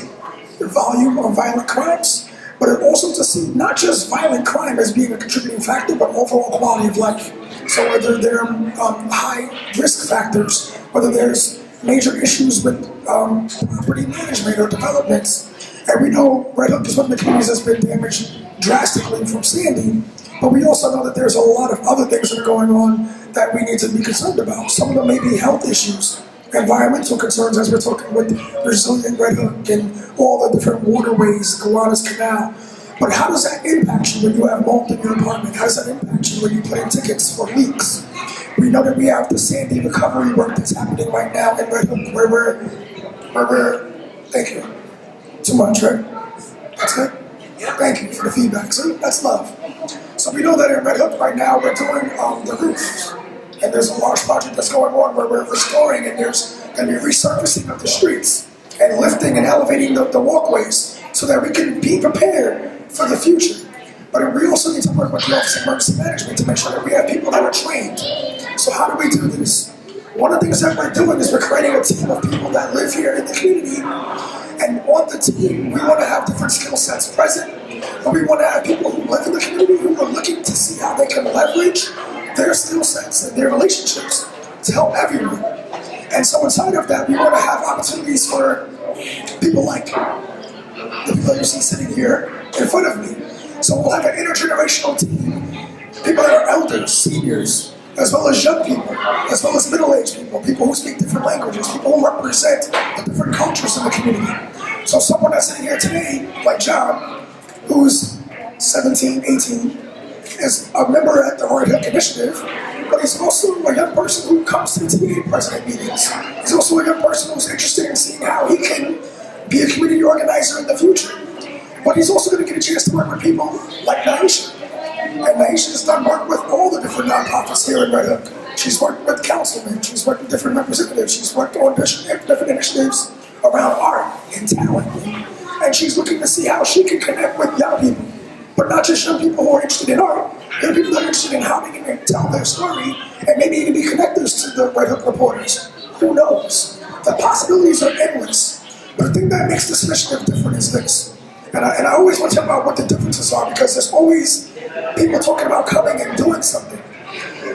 volume of violent crimes, but it also to see not just violent crime as being a contributing factor, but overall quality of life. So whether there are high risk factors, whether there's major issues with property management or developments, and we know Red Hook is one of the communities that's been damaged drastically from Sandy, but we also know that there's a lot of other things that are going on that we need to be concerned about. Some of them may be health issues, environmental concerns, as we're talking with resilient Red Hook and all the different waterways, Gowanus Canal. But how does that impact you when you have mold in your apartment? How does that impact you when you put in tickets for leaks? We know that we have the Sandy recovery work that's happening right now in Red Hook, where we're, thank you. Too much, right? That's good? Thank you for the feedback. So that's love. So we know that in Red Hook right now we're doing the roofs. And there's a large project that's going on where we're restoring and there's going to be resurfacing of the streets and lifting and elevating the walkways so that we can be prepared for the future. But we also need to work with the Office of Emergency Management to make sure that we have people that are trained. So how do we do this? One of the things that we're doing is we're creating a team of people that live here in the community. And on the team, we want to have different skill sets present, but we want to have people who live in the community who are looking to see how they can leverage their skill sets and their relationships to help everyone. And so inside of that, we want to have opportunities for people like the people you see sitting here in front of me. So we'll have an intergenerational team, people that are elders, seniors, as well as young people, as well as middle-aged people, people who speak different languages, people who represent the different cultures in the community. So someone that's sitting here today, like John, who's 17, 18, is a member at the Red Hook Initiative, but he's also a young person who comes to TA president meetings. He's also a young person who's interested in seeing how he can be a community organizer in the future. But he's also going to get a chance to work with people like Naisha. And Naisha has done work with all the different nonprofits here in Red Hook. She's worked with councilmen, she's worked with different representatives, she's worked on different initiatives around art and talent. And she's looking to see how she can connect with young people. But not just young people who are interested in art, there are people that are interested in how they can tell their story and maybe even be connectors to the Red Hook reporters. Who knows? The possibilities are endless. But the thing that makes this initiative different is this. And I always want to talk about what the differences are because there's always people talking about coming and doing something.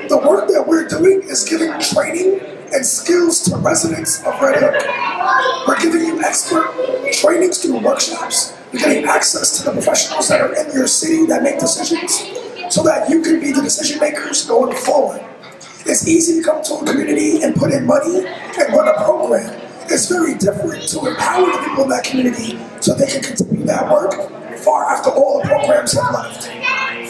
The work that we're doing is giving training and skills to residents of Red Hook. We're giving you expert trainings through workshops. You're getting access to the professionals that are in your city that make decisions so that you can be the decision makers going forward. It's easy to come to a community and put in money and run a program. It's very different to empower the people in that community so they can continue that work far after all the programs have left.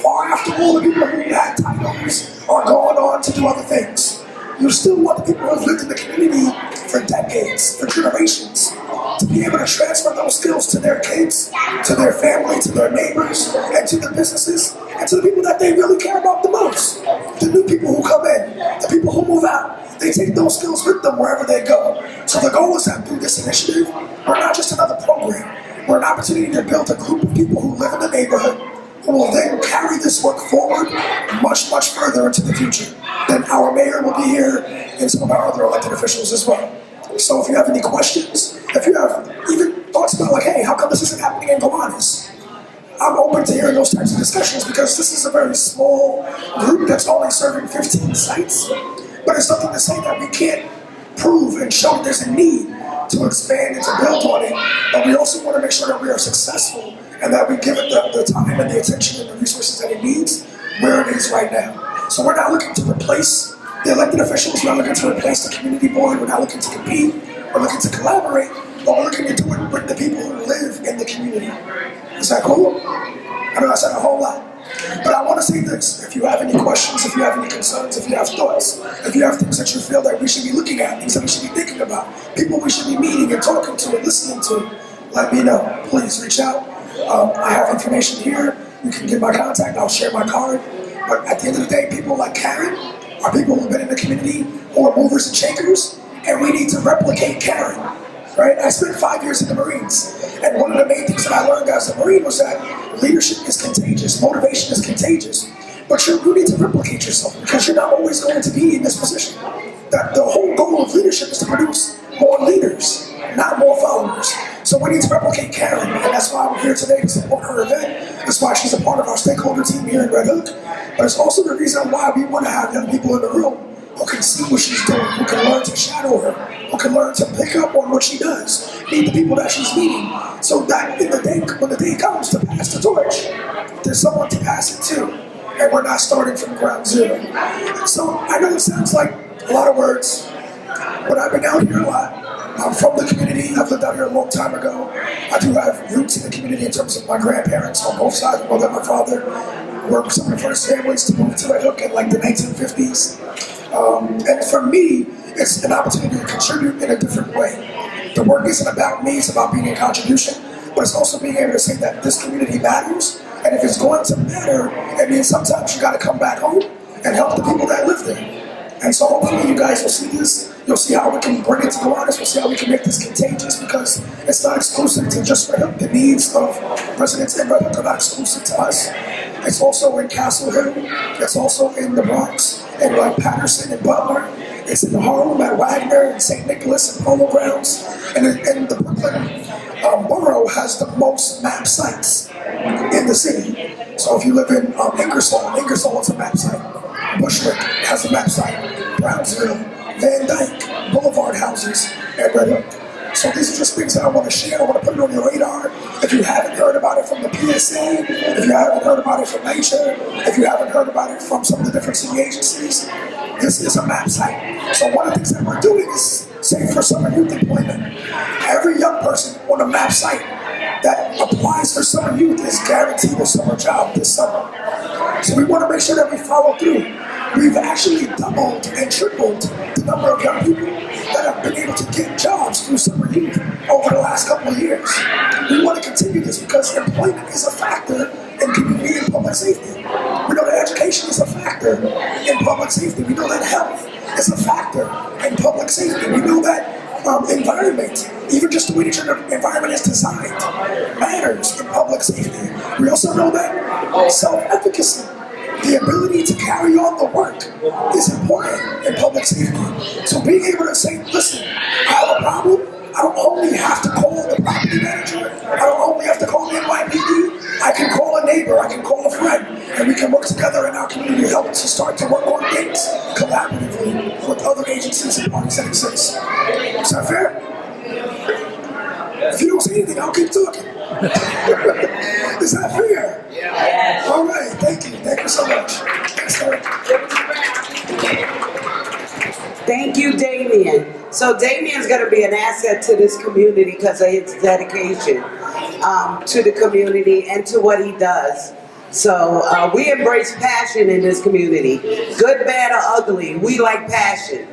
Far after all the people who had titles are going on to do other things. You still want the people who have lived in the community for decades, for generations, to be able to transfer those skills to their kids, to their family, to their neighbors, and to the businesses, and to the people that they really care about the most. The new people who come in, the people who move out, they take those skills with them wherever they go. So the goal is that through this initiative, we're not just another program. We're an opportunity to build a group of people who live in the neighborhood who will then carry this work forward much, much further into the future. Then our mayor will be here and some of our other elected officials as well. So if you have any questions, if you have even thoughts about like, hey, how come this isn't happening in Gowanus? I'm open to hearing those types of discussions because this is a very small group that's only serving 15 sites. But it's something to say that we can't prove and show there's a need to expand and to build on it. But we also want to make sure that we are successful and that we give it the time and the attention and the resources that it needs where it is right now. So we're not looking to replace the elected officials, we're not looking to replace the community board, we're not looking to compete, we're looking to collaborate, but we're looking to do it with the people who live in the community. Is that cool? I know I said a whole lot. But I want to say this, if you have any questions, if you have any concerns, if you have thoughts, if you have things that you feel that we should be looking at, things that we should be thinking about, people we should be meeting and talking to and listening to, let me know. Please reach out. I have information here. You can get my contact. I'll share my card. But at the end of the day, people like Karen are people who've been in the community who are movers and shakers, and we need to replicate Karen. Right? I spent 5 years in the Marines, and one of the main things that I learned as a Marine was that leadership is contagious, motivation is contagious, but you need to replicate yourself because you're not always going to be in this position. That the whole goal of leadership is to produce more leaders, not more followers. So we need to replicate Karen, and that's why we're here today to support her event. That's why she's a part of our stakeholder team here in Red Hook, but it's also the reason why we want to have young people in the room who can see what she's doing, who can learn to shadow her, who can learn to pick up on what she does, meet the people that she's meeting, so that when the day comes to pass the torch, there's someone to pass it to, and we're not starting from ground zero. So I know it sounds like a lot of words, but I've been out here a lot. I'm from the community. I've lived out here a long time ago. I do have roots in the community in terms of my grandparents on both sides. My mother and my father were some of the first families to move to Red Hook in like the 1950s. And for me, it's an opportunity to contribute in a different way. The work isn't about me, it's about being a contribution, but it's also being able to say that this community matters, and if it's going to matter, it means sometimes you gotta come back home and help the people that live there. And so hopefully you guys will see this, you'll see how we can bring it to the waters, we'll see how we can make this contagious, because it's not exclusive to just Red Hook. The needs of residents in Red Hook are not exclusive to us. It's also in Castle Hill, it's also in the Bronx, and like Patterson and Butler. It's in Harlem at Wagner and St. Nicholas and Polo Grounds. And the Brooklyn borough has the most map sites in the city. So if you live in Ingersoll is a map site. Bushwick has a map site. Brownsville, Van Dyke, Boulevard houses, and Red Hook. So these are just things that I want to share. I want to put it on your radar. If you haven't heard about it from the PSA, if you haven't heard about it from Nature, if you haven't heard about it from some of the different city agencies, this is a map site. So one of the things that we're doing is, say for summer youth employment, every young person on a map site that applies for summer youth is guaranteed a summer job this summer. So we want to make sure that we follow through. We've actually doubled and tripled the number of young people that have been able to get jobs through summer youth over the last couple of years. We want to continue this because employment is a factor in community and public safety. We know that education is a factor in public safety. We know that health is a factor in public safety. We know that environment, even just the way that your environment is designed, matters in public safety. We also know that self-efficacy, the ability to carry on the work, is important in public safety. So being able to say, listen, I have a problem, I don't only have to call the property manager, I don't only have to call the NYPD, I can call a neighbor, I can call a friend, and we can work together in our community to help to start to work on things collaboratively with other agencies and parties that exist. Is that fair? If you don't say anything, I'll keep talking. Is that fair? Yes. All right, thank you. Thank you so much. Thanks, sir. Thank you, Damien. So Damien's going to be an asset to this community because of his dedication to the community and to what he does. So we embrace passion in this community. Good, bad, or ugly, we like passion.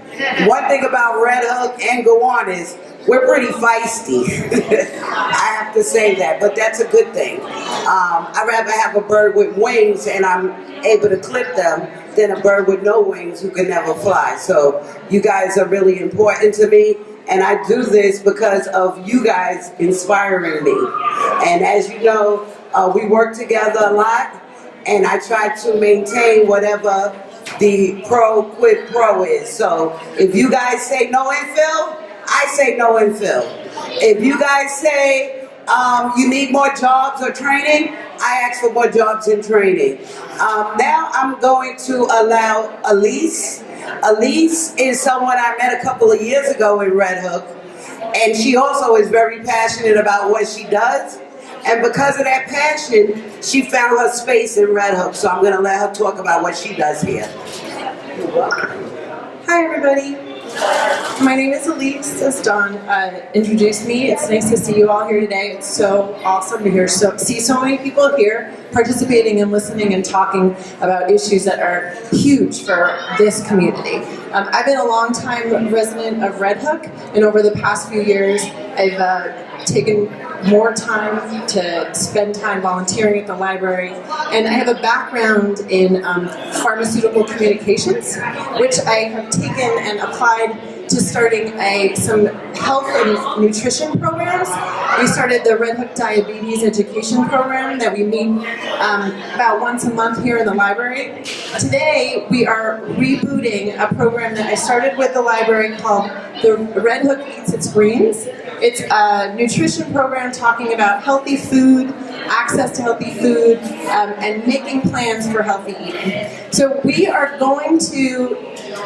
One thing about Red Hook and Gowan is we're pretty feisty. I have to say that, but that's a good thing. I'd rather have a bird with wings and I'm able to clip them than a bird with no wings who can never fly. So you guys are really important to me, and I do this because of you guys inspiring me. And as you know, we work together a lot, and I try to maintain whatever the quid pro is. So if you guys say no infill, I say no infill. If you guys say you need more jobs or training, I ask for more jobs and training. Now I'm going to allow Elise. Elise is someone I met a couple of years ago in Red Hook, and she also is very passionate about what she does. And because of that passion, she found her space in Red Hook. So I'm going to let her talk about what she does here. You're welcome. Hi everybody, my name is Elise, as Dawn introduced me. It's nice to see you all here today. It's so awesome to see so many people here participating and listening and talking about issues that are huge for this community. I've been a long-time resident of Red Hook, and over the past few years I've taken more time to spend time volunteering at the library, and I have a background in pharmaceutical communications, which I have taken and applied to starting some health and nutrition programs. We started the Red Hook Diabetes Education Program that we meet about once a month here in the library. Today we are rebooting a program that I started with the library called the Red Hook Eats Its Greens. It's a nutrition program talking about healthy food, access to healthy food, and making plans for healthy eating. So we are going to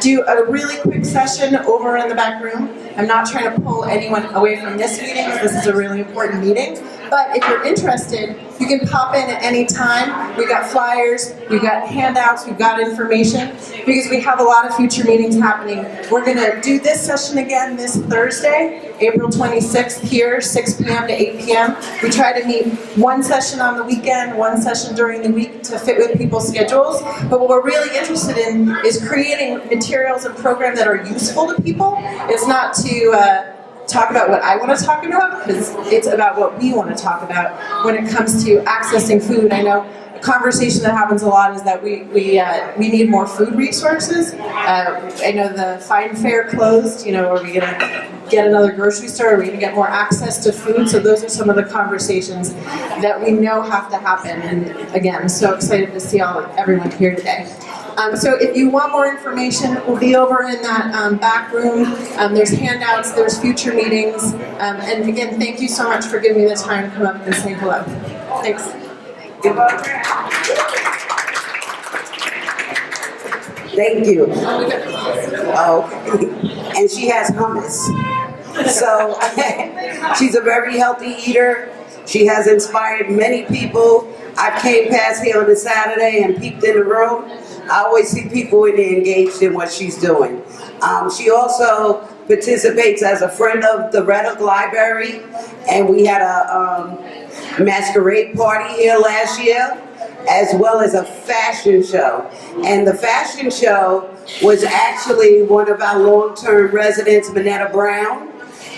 do a really quick session over in the back room. I'm not trying to pull anyone away from this meeting. This is a really important meeting. But if you're interested, you can pop in at any time. We've got flyers, we've got handouts, we've got information, because we have a lot of future meetings happening. We're going to do this session again this Thursday, April 26th here, 6 p.m. to 8 p.m. We try to meet one session on the weekend, one session during the week to fit with people's schedules. But what we're really interested in is creating materials and programs that are useful to people. It's not to talk about what I want to talk about, because it's about what we want to talk about when it comes to accessing food. I know a conversation that happens a lot is that we need more food resources. I know the Fine Fair closed. Are we going to get another grocery store? Are we going to get more access to food? So those are some of the conversations that we know have to happen. And again, I'm so excited to see everyone here today. So if you want more information, we'll be over in that back room. There's handouts, there's future meetings. And again, thank you so much for giving me the time to come up and say hello. Thanks. Thank you. Oh, and she has hummus. So she's a very healthy eater. She has inspired many people. I came past here on a Saturday and peeked in the room. I always see people in there engaged in what she's doing. She also participates as a friend of the Red Hook Library, and we had a masquerade party here last year, as well as a fashion show. And the fashion show was actually one of our long-term residents, Manetta Brown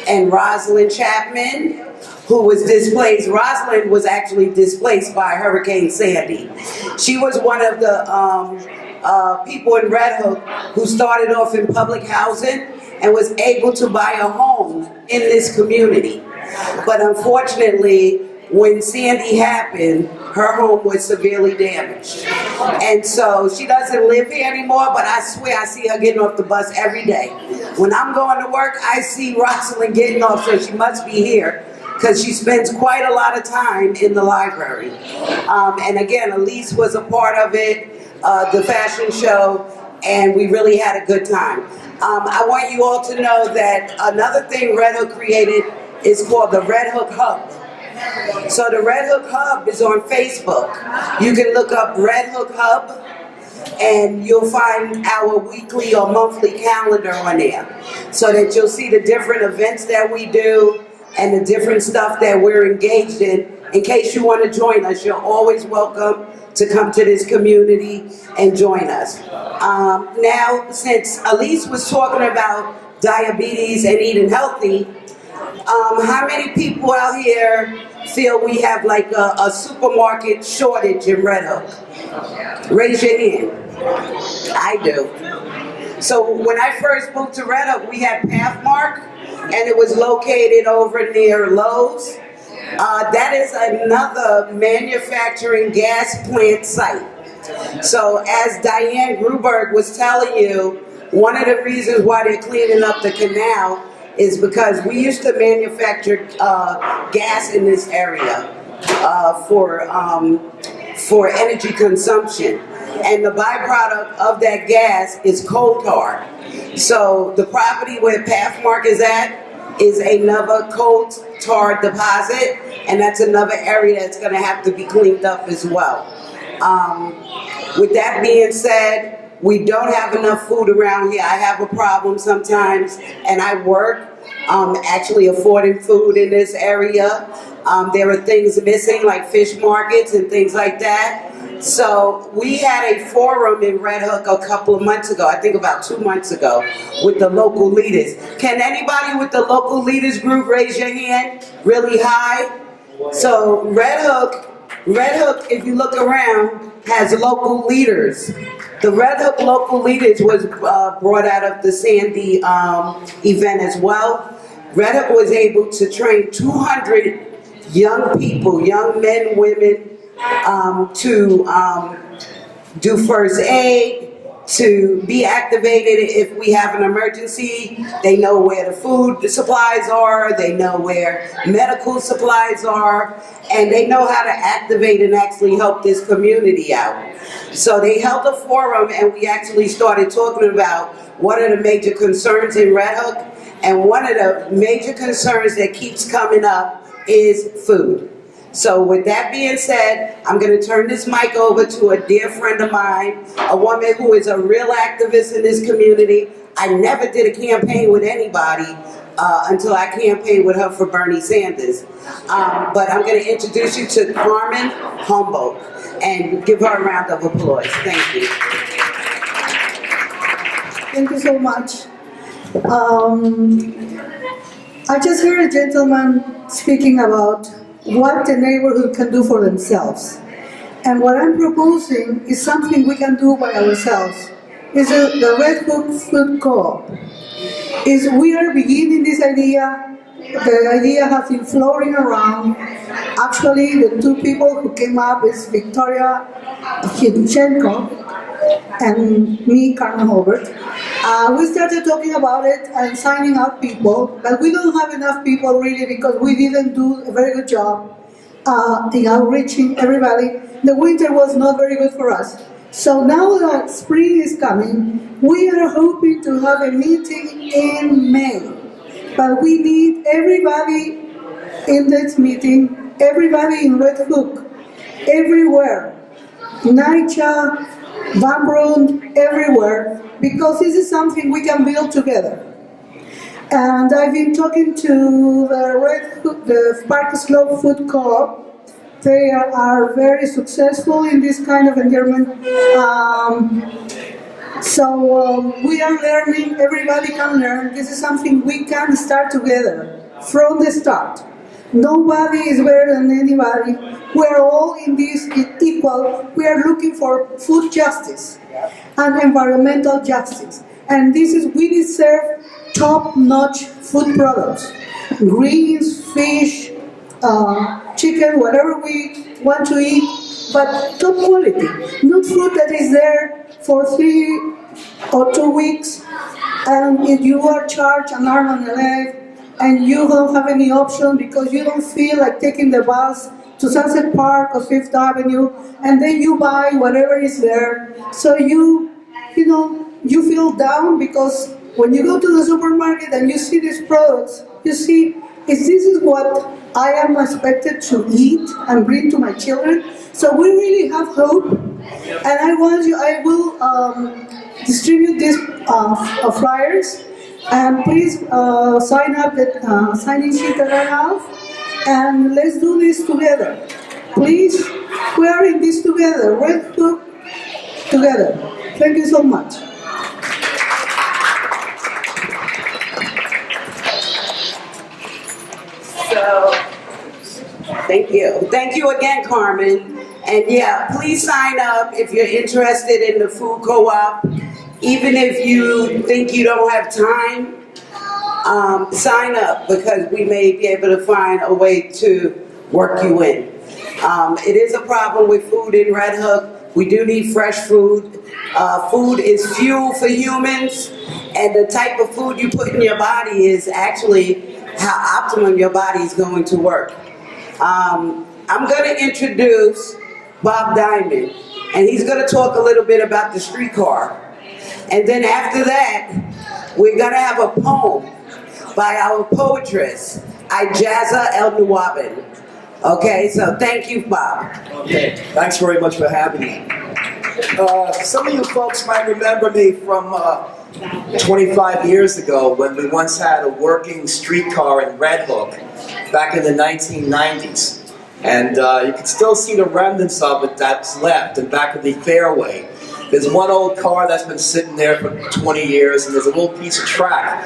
and Rosalind Chapman, who was displaced. Rosalind was actually displaced by Hurricane Sandy. She was one of the people in Red Hook who started off in public housing and was able to buy a home in this community. But unfortunately, when Sandy happened, her home was severely damaged. And so she doesn't live here anymore, but I swear I see her getting off the bus every day. When I'm going to work, I see Rosalind getting off, so she must be here, because she spends quite a lot of time in the library. And again, Elise was a part of it, the fashion show, and we really had a good time. I want you all to know that another thing Red Hook created is called the Red Hook Hub. So the Red Hook Hub is on Facebook. You can look up Red Hook Hub, and you'll find our weekly or monthly calendar on there, so that you'll see the different events that we do and the different stuff that we're engaged in. In case you want to join us, you're always welcome to come to this community and join us. Now, since Elise was talking about diabetes and eating healthy, how many people out here feel we have like a supermarket shortage in Red Hook? Raise your hand. I do. So when I first moved to Red Hook, we had Pathmark, and it was located over near Lowe's. That is another manufacturing gas plant site. So as Diane Gruberg was telling you, one of the reasons why they're cleaning up the canal is because we used to manufacture gas in this area for energy consumption. And the byproduct of that gas is coal tar. So the property where Pathmark is at is another coal tar deposit, and that's another area that's gonna have to be cleaned up as well. With that being said, we don't have enough food around here. I have a problem sometimes, and I work actually affording food in this area. There are things missing like fish markets and things like that. So we had a forum in Red Hook a couple of months ago, I think about 2 months ago, with the local leaders. Can anybody with the local leaders group raise your hand really high? So Red Hook, if you look around, has local leaders. The Red Hook local leaders was brought out of the Sandy event as well. Red Hook was able to train 200 young people, young men, women, to do first aid, to be activated if we have an emergency. They know where the food supplies are, they know where medical supplies are, and they know how to activate and actually help this community out. So they held a forum, and we actually started talking about what are the major concerns in Red Hook, and one of the major concerns that keeps coming up is food. So with that being said, I'm going to turn this mic over to a dear friend of mine, a woman who is a real activist in this community. I never did a campaign with anybody until I campaigned with her for Bernie Sanders. But I'm going to introduce you to Carmen Humboldt and give her a round of applause. Thank you. Thank you so much. I just heard a gentleman speaking about what the neighborhood can do for themselves. And what I'm proposing is something we can do by ourselves. It's the Red Hook Food Co-op. We are beginning this idea. The idea has been floating around. Actually, the two people who came up is Victoria Hidchenko and me, Karen Hobart. We started talking about it and signing up people, but we don't have enough people really because we didn't do a very good job in outreaching everybody. The winter was not very good for us. So now that spring is coming, we are hoping to have a meeting in May. But we need everybody in this meeting, everybody in Red Hook, everywhere, NYCHA, Van Brunt, everywhere, because this is something we can build together. And I've been talking to the Park Slope Food Co-op. They are very successful in this kind of environment. So we are learning, everybody can learn. This is something we can start together from the start. Nobody is better than anybody. We're all in this equal. We are looking for food justice and environmental justice. And this is, we deserve top-notch food products. Greens, fish, chicken, whatever we want to eat, but top quality. Not food that is there for 3 or 2 weeks, and if you are charged an arm and a leg, and you don't have any option because you don't feel like taking the bus to Sunset Park or Fifth Avenue, and then you buy whatever is there. So you feel down because when you go to the supermarket and you see these products, you see, this is what I am expected to eat and bring to my children. So we really have hope, and I will distribute these flyers. And please sign up the sign-in sheet that I have, and let's do this together. Please, we are in this together. Red Hook together. Thank you so much. So, thank you. Thank you again, Carmen. And yeah, please sign up if you're interested in the food co-op. Even if you think you don't have time, sign up because we may be able to find a way to work you in. It is a problem with food in Red Hook. We do need fresh food. Food is fuel for humans, and the type of food you put in your body is actually how optimum your body is going to work. I'm going to introduce Bob Diamond, and he's going to talk a little bit about the streetcar. And then after that, we're going to have a poem by our poetess, Ijaza El Nuwabin. Okay, so thank you, Bob. Okay, thanks very much for having me. Some of you folks might remember me from 25 years ago when we once had a working streetcar in Red Hook back in the 1990s. And you can still see the remnants of it that's left in back of the fairway. There's one old car that's been sitting there for 20 years, and there's a little piece of track.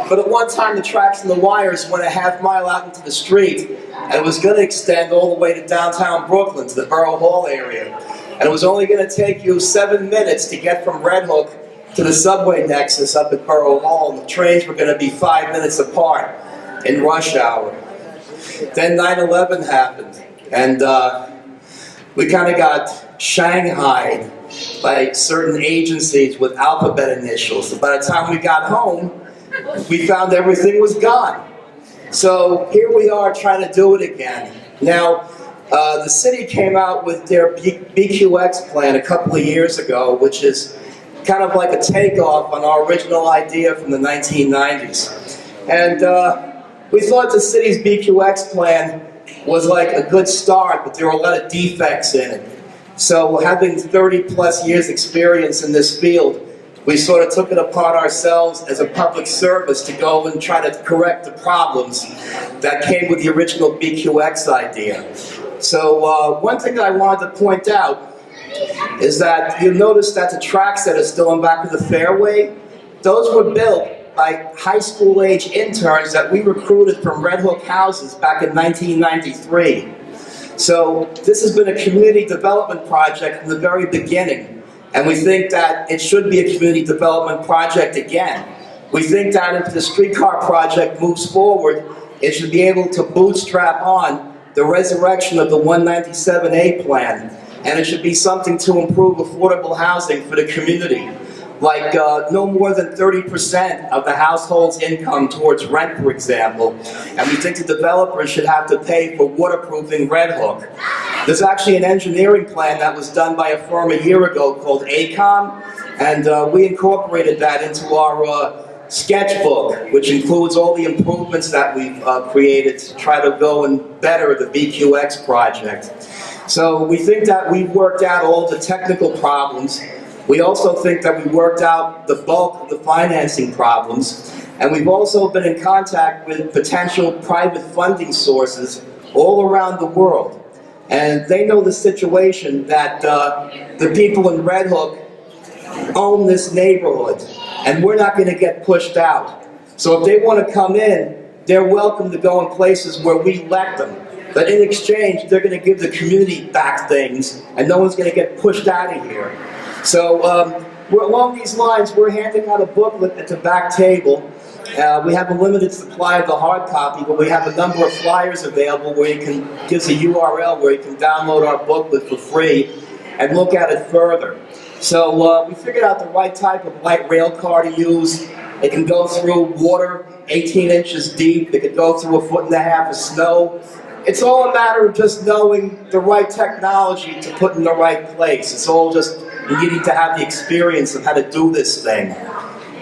But at one time, the tracks and the wires went a half-mile out into the street, and it was going to extend all the way to downtown Brooklyn, to the Borough Hall area. And it was only going to take you 7 minutes to get from Red Hook to the subway nexus up at Borough Hall, and the trains were going to be 5 minutes apart in rush hour. Then 9/11 happened, and we kind of got shanghaied by certain agencies with alphabet initials. And by the time we got home, we found everything was gone. So here we are trying to do it again. Now, the city came out with their BQX plan a couple of years ago, which is kind of like a takeoff on our original idea from the 1990s. And we thought the city's BQX plan was like a good start, but there were a lot of defects in it. So having 30 plus years experience in this field, we sort of took it upon ourselves as a public service to go and try to correct the problems that came with the original BQX idea. So one thing that I wanted to point out is that you'll notice that the tracks that are still in back of the fairway, those were built by high school age interns that we recruited from Red Hook houses back in 1993. So this has been a community development project from the very beginning, and we think that it should be a community development project again. We think that if the streetcar project moves forward, it should be able to bootstrap on the resurrection of the 197A plan, and it should be something to improve affordable housing for the community. Like no more than 30% of the household's income towards rent, for example. And we think the developer should have to pay for waterproofing Red Hook. There's actually an engineering plan that was done by a firm a year ago called ACOM, and we incorporated that into our sketchbook, which includes all the improvements that we've created to try to go and better the BQX project. So we think that we've worked out all the technical problems. We also think that we worked out the bulk of the financing problems, and we've also been in contact with potential private funding sources all around the world. And they know the situation that the people in Red Hook own this neighborhood, and we're not going to get pushed out. So if they want to come in, they're welcome to go in places where we let them. But in exchange, they're going to give the community back things, and no one's going to get pushed out of here. So along these lines, we're handing out a booklet at the back table. We have a limited supply of the hard copy, but we have a number of flyers available where you can, gives a URL where you can download our booklet for free and look at it further. So we figured out the right type of light rail car to use. It can go through water 18 inches deep. It can go through 1.5 feet of snow. It's all a matter of just knowing the right technology to put in the right place. It's all just needing to have the experience of how to do this thing.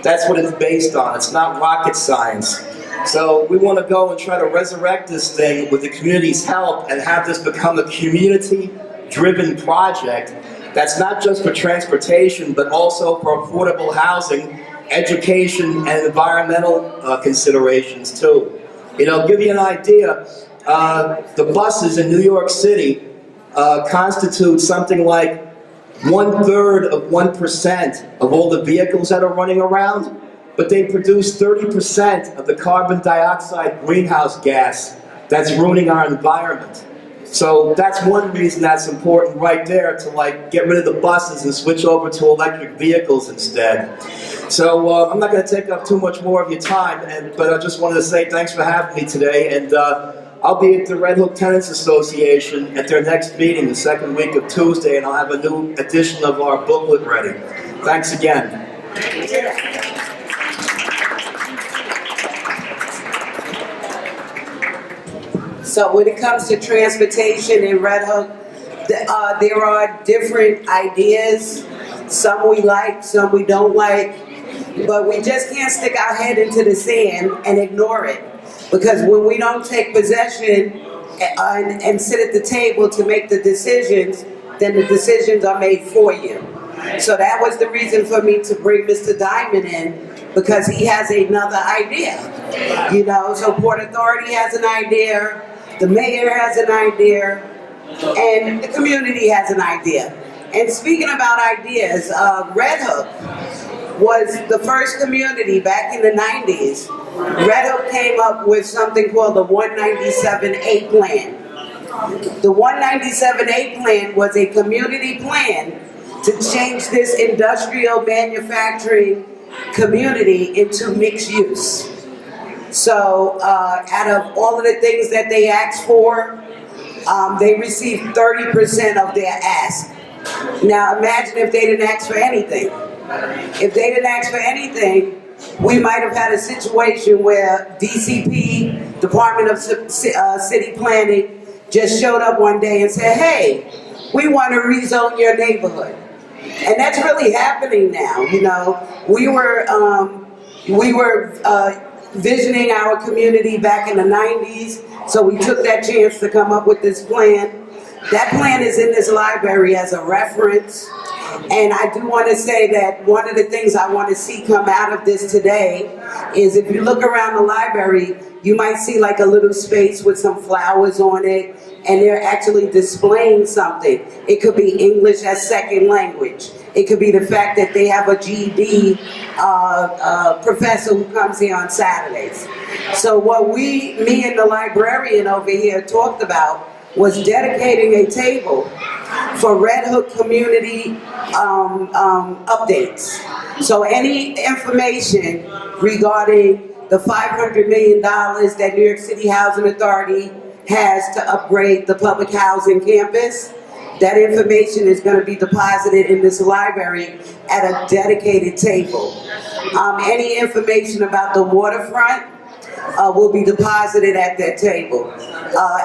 That's what it's based on. It's not rocket science. So we want to go and try to resurrect this thing with the community's help and have this become a community-driven project that's not just for transportation, but also for affordable housing, education, and environmental considerations too. You know, give you an idea, the buses in New York City constitute something like 1/3 of 1% of all the vehicles that are running around, but they produce 30% of the carbon dioxide greenhouse gas that's ruining our environment. So that's one reason that's important right there, to like get rid of the buses and switch over to electric vehicles instead. So I'm not going to take up too much more of your time, but I just wanted to say thanks for having me today, and I'll be at the Red Hook Tenants Association at their next meeting the second week of Tuesday, and I'll have a new edition of our booklet ready. Thanks again. So when it comes to transportation in Red Hook, there are different ideas. Some we like, some we don't like. But we just can't stick our head into the sand and ignore it. Because when we don't take possession and sit at the table to make the decisions, then the decisions are made for you. So that was the reason for me to bring Mr. Diamond in, because he has another idea. You know, so Port Authority has an idea, the mayor has an idea, and the community has an idea. And speaking about ideas, Red Hook was the first community back in the 90s. Red Hook came up with something called the 197A plan. The 197A plan was a community plan to change this industrial manufacturing community into mixed use. So out of all of the things that they asked for, they received 30% of their ask. Now imagine if they didn't ask for anything. If they didn't ask for anything, we might have had a situation where DCP, Department of City Planning, just showed up one day and said, hey, we want to rezone your neighborhood. And that's really happening now. You know, we were visioning our community back in the 90s, so we took that chance to come up with this plan. That plan is in this library as a reference. And I do want to say that one of the things I want to see come out of this today is, if you look around the library, you might see like a little space with some flowers on it, and they're actually displaying something. It could be English as second language. It could be the fact that they have a GED professor who comes here on Saturdays. So what me and the librarian over here talked about was dedicating a table for Red Hook community updates. So any information regarding the $500 million that New York City Housing Authority has to upgrade the public housing campus, that information is going to be deposited in this library at a dedicated table. Any information about the waterfront will be deposited at that table.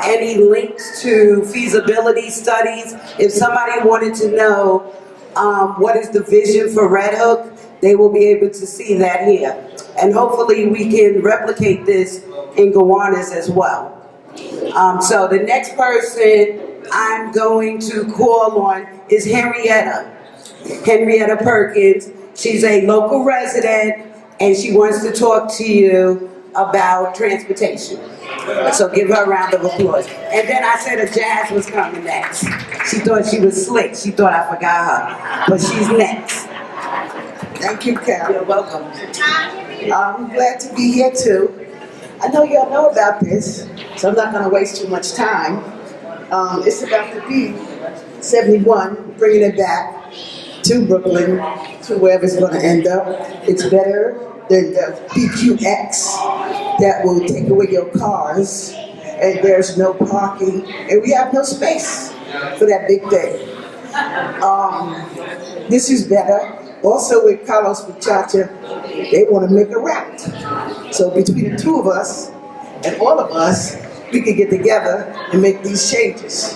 Any links to feasibility studies, if somebody wanted to know what is the vision for Red Hook, they will be able to see that here. And hopefully we can replicate this in Gowanus as well. So the next person I'm going to call on is Henrietta Perkins. She's a local resident, and she wants to talk to you about transportation. So give her a round of applause. And then I said a Jazz was coming next. She thought she was slick. She thought I forgot her, but she's next. Thank you, Karen. You're welcome. I'm glad to be here too. I know y'all know about this, so I'm not going to waste too much time. It's about the B71, bringing it back to Brooklyn, to wherever it's going to end up. It's better than the BQX that will take away your cars, and there's no parking, and we have no space for that big thing. This is better. Also with Carlos Muchacha, they want to make a route. So between the two of us and all of us, we can get together and make these changes.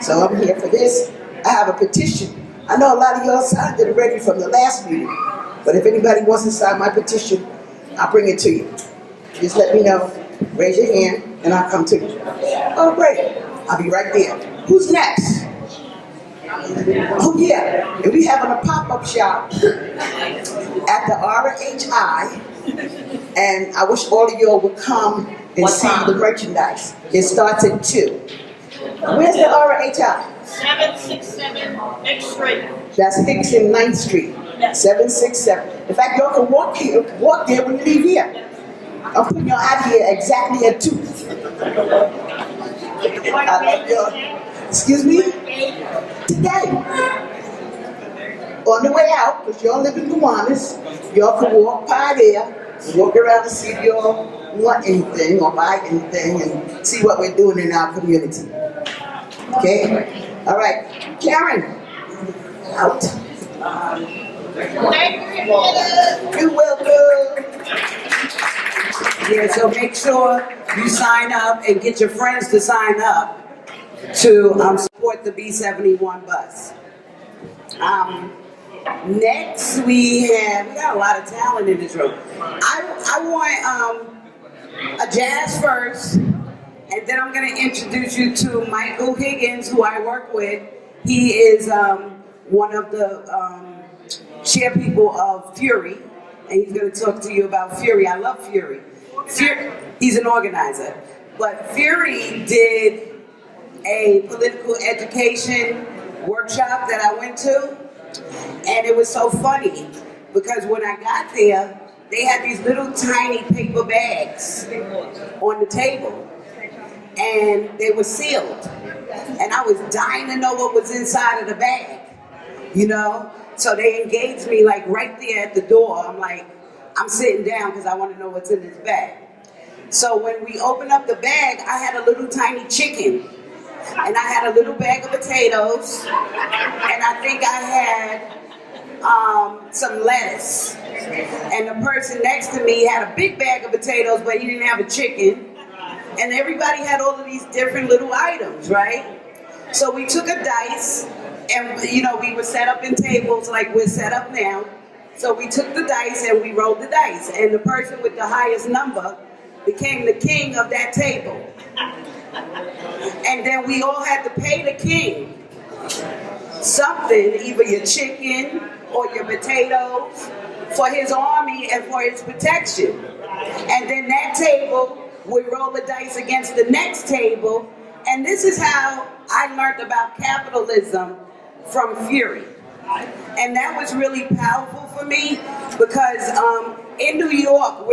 So I'm here for this. I have a petition. I know a lot of y'all signed it already from the last meeting, but if anybody wants to sign my petition, I'll bring it to you. Just let me know, raise your hand, and I'll come to you. Oh, great. I'll be right there. Who's next? Oh yeah, and we having a pop-up shop at the RHI, and I wish all of y'all would come and see the merchandise. It starts at 2. Where's the RHI? 767 Hicks Street. That's Hicks and 9th Street. 767. In fact, y'all can walk there when you leave here. I'm putting y'all out here exactly at 2. I love y'all. Excuse me? Today. On the way out, because y'all live in Gowanus, y'all can walk by there, walk around and see if y'all want anything or buy anything and see what we're doing in our community. Okay? All right. Karen, out. You're welcome. Yeah, so make sure you sign up and get your friends to sign up to support the B71 bus. Next, we got a lot of talent in this room. I want a jazz first, and then I'm going to introduce you to Michael Higgins, who I work with. He is one of the chair people of Fury, and he's going to talk to you about Fury. I love Fury. He's an organizer. But Fury did a political education workshop that I went to, and it was so funny because when I got there, they had these little tiny paper bags on the table, and they were sealed. And I was dying to know what was inside of the bag, you know? So they engaged me like right there at the door. I'm like, I'm sitting down because I want to know what's in this bag. So when we opened up the bag, I had a little tiny chicken, and I had a little bag of potatoes, and I think I had some lettuce. And the person next to me had a big bag of potatoes, but he didn't have a chicken. And everybody had all of these different little items, right? So we took a dice, and you know, we were set up in tables like we're set up now. So we took the dice and we rolled the dice, and the person with the highest number became the king of that table. And then we all had to pay the king something, either your chicken or your potatoes, for his army and for his protection. And then that table would roll the dice against the next table. And this is how I learned about capitalism from Fury. And that was really powerful for me because in New York,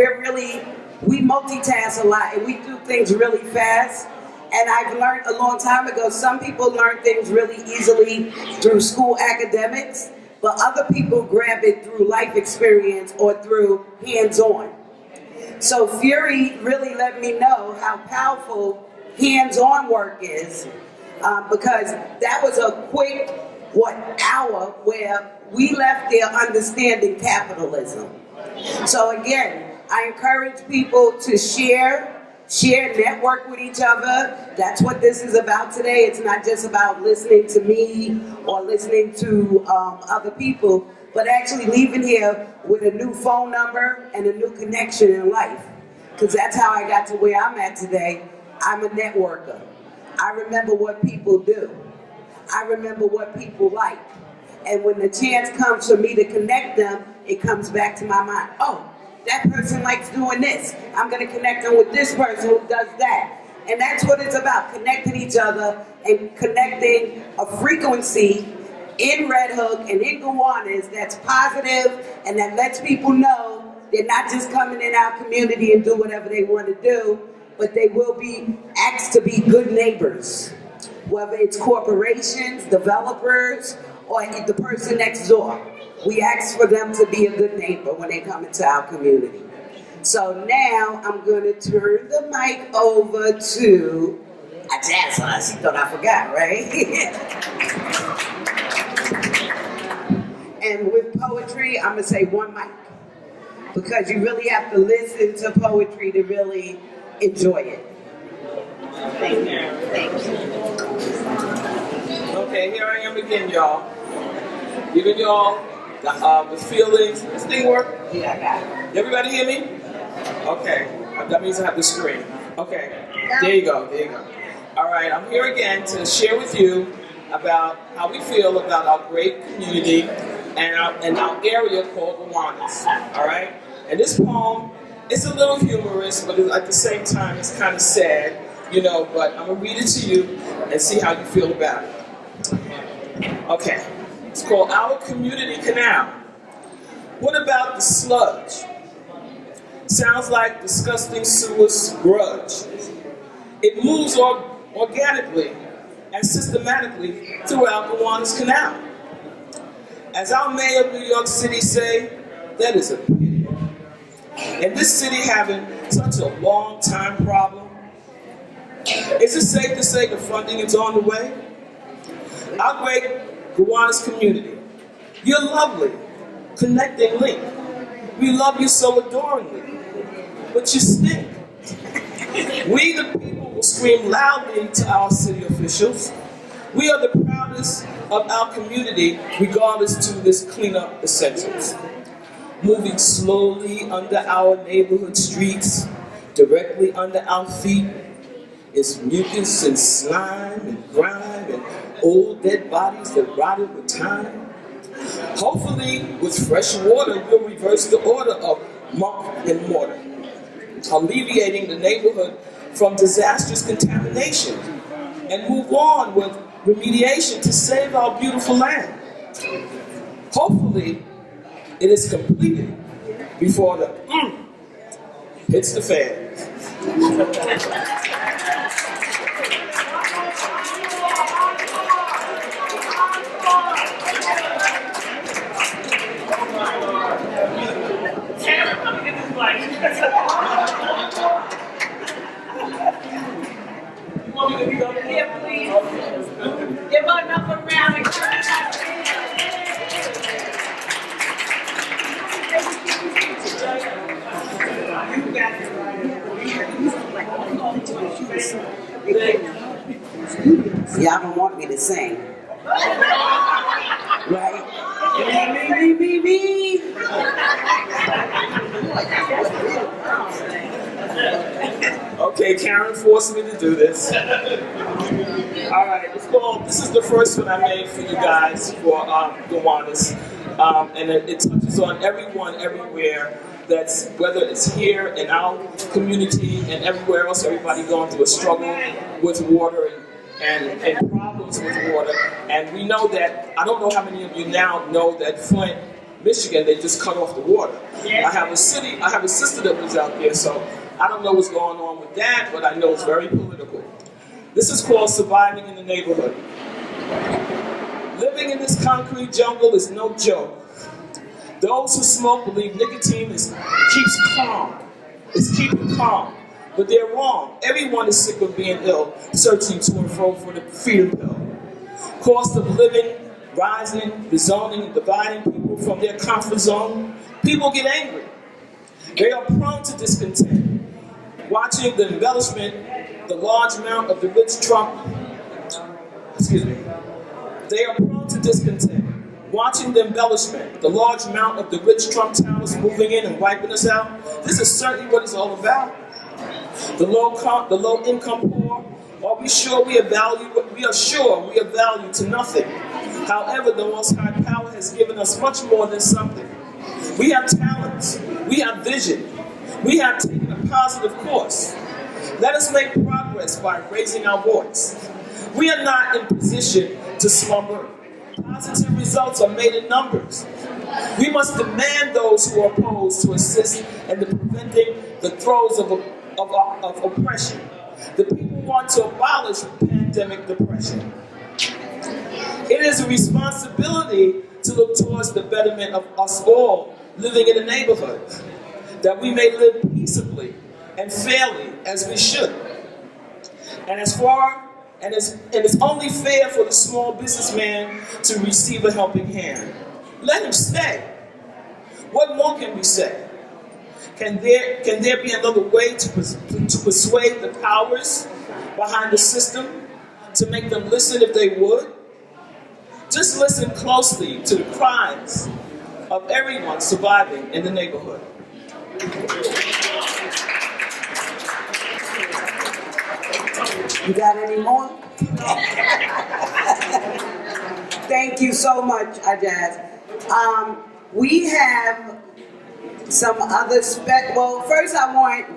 we multitask a lot and we do things really fast. And I've learned a long time ago, some people learn things really easily through school academics, but other people grab it through life experience or through hands-on. So Fury really let me know how powerful hands-on work is, because that was a quick, hour where we left there understanding capitalism. So again, I encourage people to share, network with each other. That's what this is about today. It's not just about listening to me or listening to other people, but actually leaving here with a new phone number and a new connection in life. Because that's how I got to where I'm at today. I'm a networker. I remember what people do. I remember what people like. And when the chance comes for me to connect them, it comes back to my mind. Oh, that person likes doing this. I'm going to connect them with this person who does that. And that's what it's about, connecting each other and connecting a frequency in Red Hook and in Gowanus that's positive and that lets people know they're not just coming in our community and do whatever they want to do, but they will be asked to be good neighbors, whether it's corporations, developers, or the person next door. We ask for them to be a good neighbor when they come into our community. So now I'm going to turn the mic over to a jazz us. You thought I forgot, right? And with poetry, I'm going to say one mic, because you really have to listen to poetry to really enjoy it. Thank you. Thank you. Okay, here I am again, y'all. Giving y'all the feelings. This thing work? Yeah, I got it. Everybody hear me? Okay, that means I have the screen. Okay, there you go, there you go. All right, I'm here again to share with you about how we feel about our great community and our area called Gowanus. All right, and this poem, it's a little humorous, but at the same time, it's kind of sad, you know. But I'm gonna read it to you and see how you feel about it. Okay, it's called Our Community Canal. What about the sludge? Sounds like disgusting sewer's grudge. It moves organically and systematically throughout the Gowanus Canal. As our mayor of New York City say, that is a pity. And this city having such a long time problem, is it safe to say the funding is on the way? Our great Gowanus community, you're lovely, connecting link. We love you so adoringly, but you stink. We the people will scream loudly to our city officials, We are the proudest of our community, regardless to this cleanup essentials. Moving slowly under our neighborhood streets, directly under our feet, is mucus and slime and grime and old dead bodies that rotted with time. Hopefully, with fresh water, we'll reverse the order of muck and mortar, alleviating the neighborhood from disastrous contamination, and move on with remediation to save our beautiful land. Hopefully, it is completed before the hits the fan. Here, please. Give her another round of Y'all don't want me to sing. Right? Me. Okay, Karen forced me to do this. All right, this is the first one I made for you guys for Gowanus. And it touches on everyone, everywhere, that's, whether it's here in our community and everywhere else, everybody going through a struggle with water and problems with water. And we know that, I don't know how many of you now know that Flint, Michigan, they just cut off the water. I have a sister that lives out there, so I don't know what's going on with that, but I know it's very political. This is called Surviving in the Neighborhood. Living in this concrete jungle is no joke. Those who smoke believe nicotine keeps keeping calm. But they're wrong. Everyone is sick of being ill, searching to and fro for the freedom pill. Cost of living, rising, rezoning, and dividing people from their comfort zone. People get angry. They are prone to discontent. Watching the embellishment, the large amount of the rich Trump, they are prone to discontent. Watching the embellishment, the large amount of the rich Trump towers moving in and wiping us out, this is certainly what it's all about. The low income poor, are we sure we are valued to nothing. However, the Most High Power has given us much more than something. We have talents, we have vision, we have taken a positive course. Let us make progress by raising our voice. We are not in position to slumber. Positive results are made in numbers. We must demand those who are opposed to assist in preventing the throes of oppression. The people want to abolish pandemic depression. It is a responsibility to look towards the betterment of us all living in the neighborhood, that we may live peaceably and fairly as we should. And it's only fair for the small businessman to receive a helping hand. Let him stay. What more can we say? Can there be another way to persuade the powers behind the system to make them listen if they would? Just listen closely to the cries of everyone surviving in the neighborhood. You got any more? Thank you so much, Ajaz. We have some other well, first I want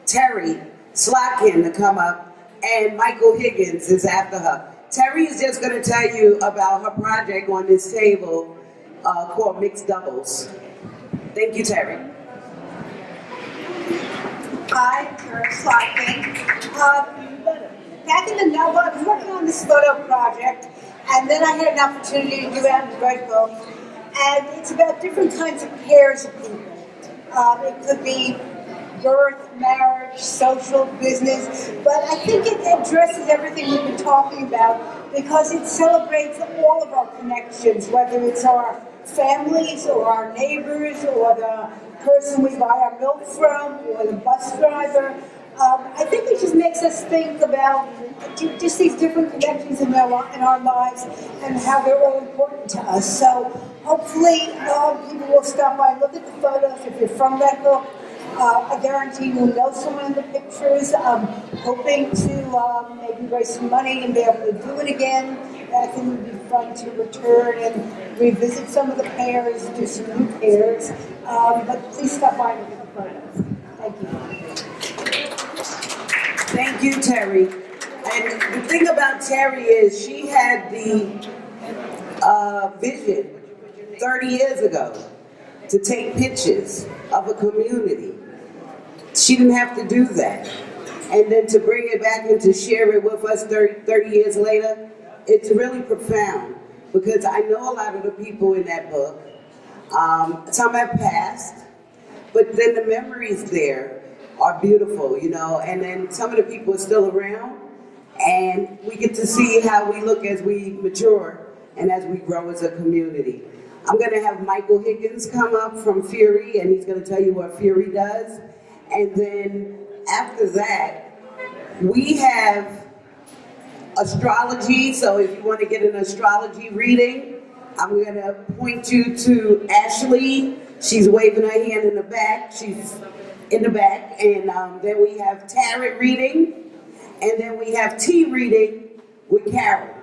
Terry Slotkin to come up, and Michael Higgins is after her. Terry is just going to tell you about her project on this table called Mixed Doubles. Thank you, Terry. Hi, Karen Blondel. Back in the Nova, I was working on this photo project, and then I had an opportunity to do it out in the Red Book, and it's about different kinds of pairs of people. It could be birth, marriage, social, business, but I think it addresses everything we've been talking about because it celebrates all of our connections, whether it's our families or our neighbors or the person we buy our milk from or the bus driver. I think it just makes us think about just these different connections in our lives and how they're all important to us. So hopefully people will stop by and look at the photos. If you're from Red Hook, I guarantee you'll know someone in the pictures. Hoping to maybe raise some money and be able to do it again. I think it would be fun to return and revisit some of the pairs, do some new pairs. But please stop by and look at the photos. Thank you. Thank you, Terry. And the thing about Terry is she had the vision 30 years ago to take pictures of a community. She didn't have to do that. And then to bring it back and to share it with us 30 years later, it's really profound because I know a lot of the people in that book. Some have passed, but then the memories there are beautiful, you know, and then some of the people are still around, and we get to see how we look as we mature and as we grow as a community. I'm going to have Michael Higgins come up from Fury, and he's going to tell you what Fury does. And then after that, we have astrology. So if you want to get an astrology reading, I'm going to point you to Ashley. She's waving her hand in the back. She's in the back. And then we have tarot reading. And then we have tea reading with Carolyn.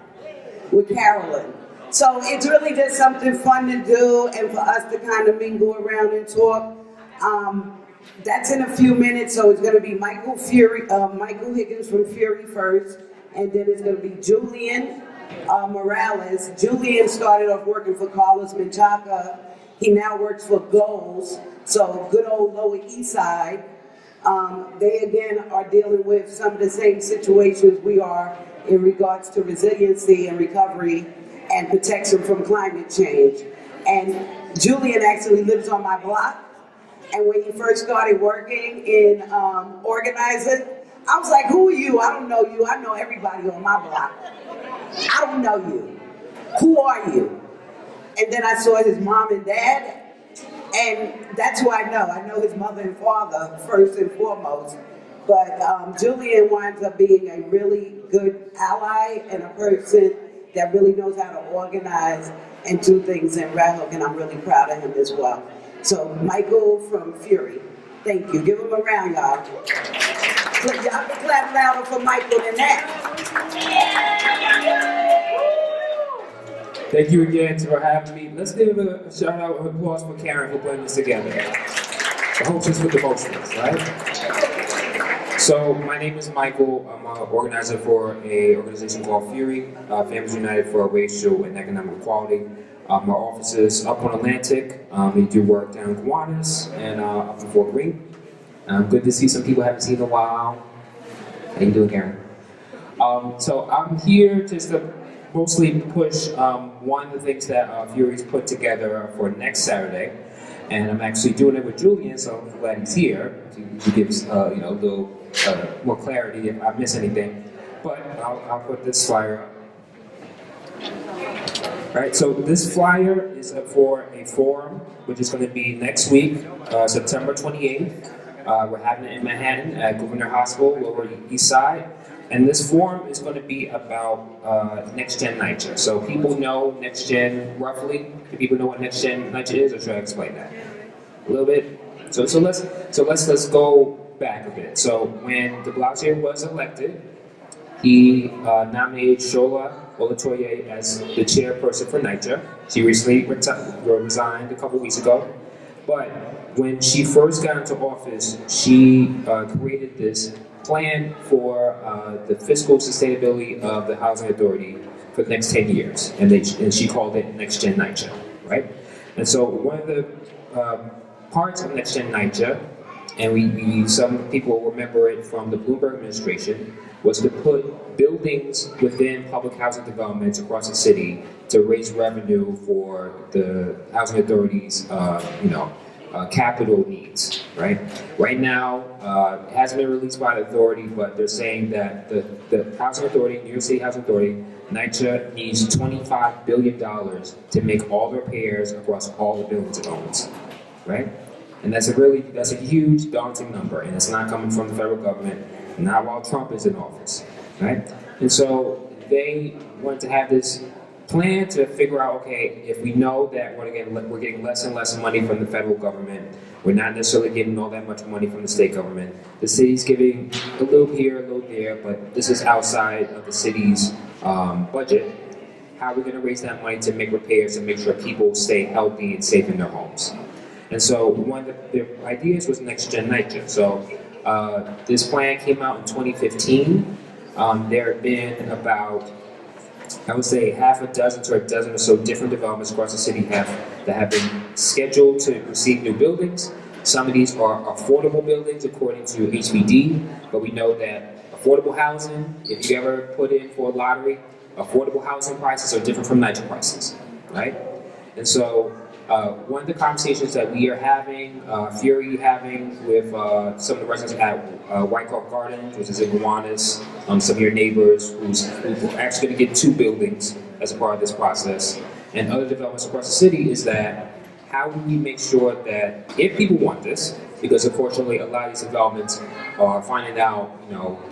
So it's really just something fun to do and for us to kind of mingle around and talk. That's in a few minutes, so it's going to be Michael Higgins from Fury first, and then it's going to be Julian Morales. Julian started off working for Carlos Menchaca. He now works for Goals, so good old Lower East Side. They again are dealing with some of the same situations we are in regards to resiliency and recovery and protection from climate change. And Julian actually lives on my block. And when he first started working in organizing, I was like, who are you? I don't know you. I know everybody on my block. I don't know you. Who are you? And then I saw his mom and dad, and that's who I know. I know his mother and father first and foremost. But Julian winds up being a really good ally and a person that really knows how to organize and do things in Red Hook, and I'm really proud of him as well. So Michael from Fury, thank you. Give him a round, y'all. Y'all can clap louder for Michael than that. Thank you again for having me. Let's give a shout out and applause for Karen for putting this together. The hostess with the mostest, right? So my name is Michael. I'm an organizer for an organization called Fury, Families United for Racial and Economic Equality. My office is up on Atlantic. We do work down in Kiwanis and up in Fort Greene. Good to see some people I haven't seen in a while. How you doing, Karen? So I'm here just to mostly push one of the things that Fury's put together for next Saturday. And I'm actually doing it with Julian, so I'm glad he's here. He gives a little more clarity if I miss anything. But I'll put this flyer up. Right, so this flyer is for a forum, which is going to be next week, September 28th. We're having it in Manhattan at Governor Hospital, Lower East Side. And this forum is going to be about Next Gen NYCHA. So people know Next Gen roughly. Do people know what Next Gen NYCHA is, or should I explain that a little bit? So let's go back a bit. So when de Blasio was elected, he nominated Shola Olatoye as the chairperson for NYCHA. She recently resigned a couple weeks ago. But when she first got into office, she created this plan for the fiscal sustainability of the Housing Authority for the next 10 years. And she called it Next Gen NYCHA, right? And so one of the parts of Next Gen NYCHA, and some people remember it from the Bloomberg administration, was to put buildings within public housing developments across the city to raise revenue for the housing authority's, capital needs, right? Right now, it hasn't been released by the authority, but they're saying that the housing authority, New York City Housing Authority, NYCHA needs $25 billion to make all the repairs across all the buildings it owns, right? And that's a huge daunting number, and it's not coming from the federal government, not while Trump is in office, right? And so they wanted to have this plan to figure out, okay, if we know that we're getting less and less money from the federal government, we're not necessarily getting all that much money from the state government. The city's giving a little here, a little there, but this is outside of the city's budget. How are we going to raise that money to make repairs and make sure people stay healthy and safe in their homes? And so one of the ideas was Next Gen NYCHA. So this plan came out in 2015. There have been about, I would say, half a dozen to a dozen or so different developments across the city that have been scheduled to receive new buildings. Some of these are affordable buildings according to HPD, but we know that affordable housing, if you ever put in for a lottery, affordable housing prices are different from NYCHA prices, right? And so one of the conversations that we are having, Fury having with some of the residents at Wyckoff Gardens, which is in Gowanus, some of your neighbors who are actually going to get 2 buildings as a part of this process, and other developments across the city, is that how do we make sure that if people want this, because unfortunately a lot of these developments are finding out,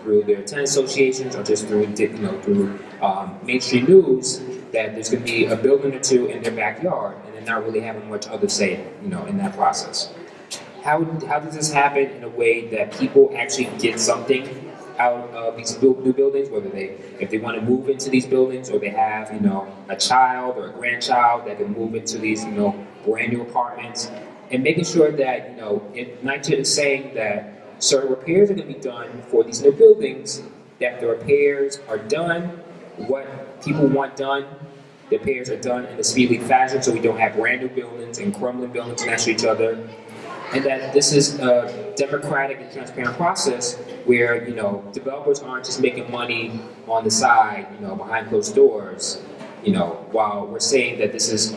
through their tenant associations or just through, through mainstream news, that there's going to be a building or 2 in their backyard, and they're not really having much other say, in that process. How does this happen in a way that people actually get something out of these new buildings, whether if they want to move into these buildings, or they have, a child or a grandchild that can move into these, brand new apartments, and making sure that, if NYCHA is saying that certain repairs are going to be done for these new buildings, that the repairs are done, what people want done, the repairs are done in a speedy fashion, so we don't have brand new buildings and crumbling buildings next to each other. And that this is a democratic and transparent process where, developers aren't just making money on the side, behind closed doors, while we're saying that this is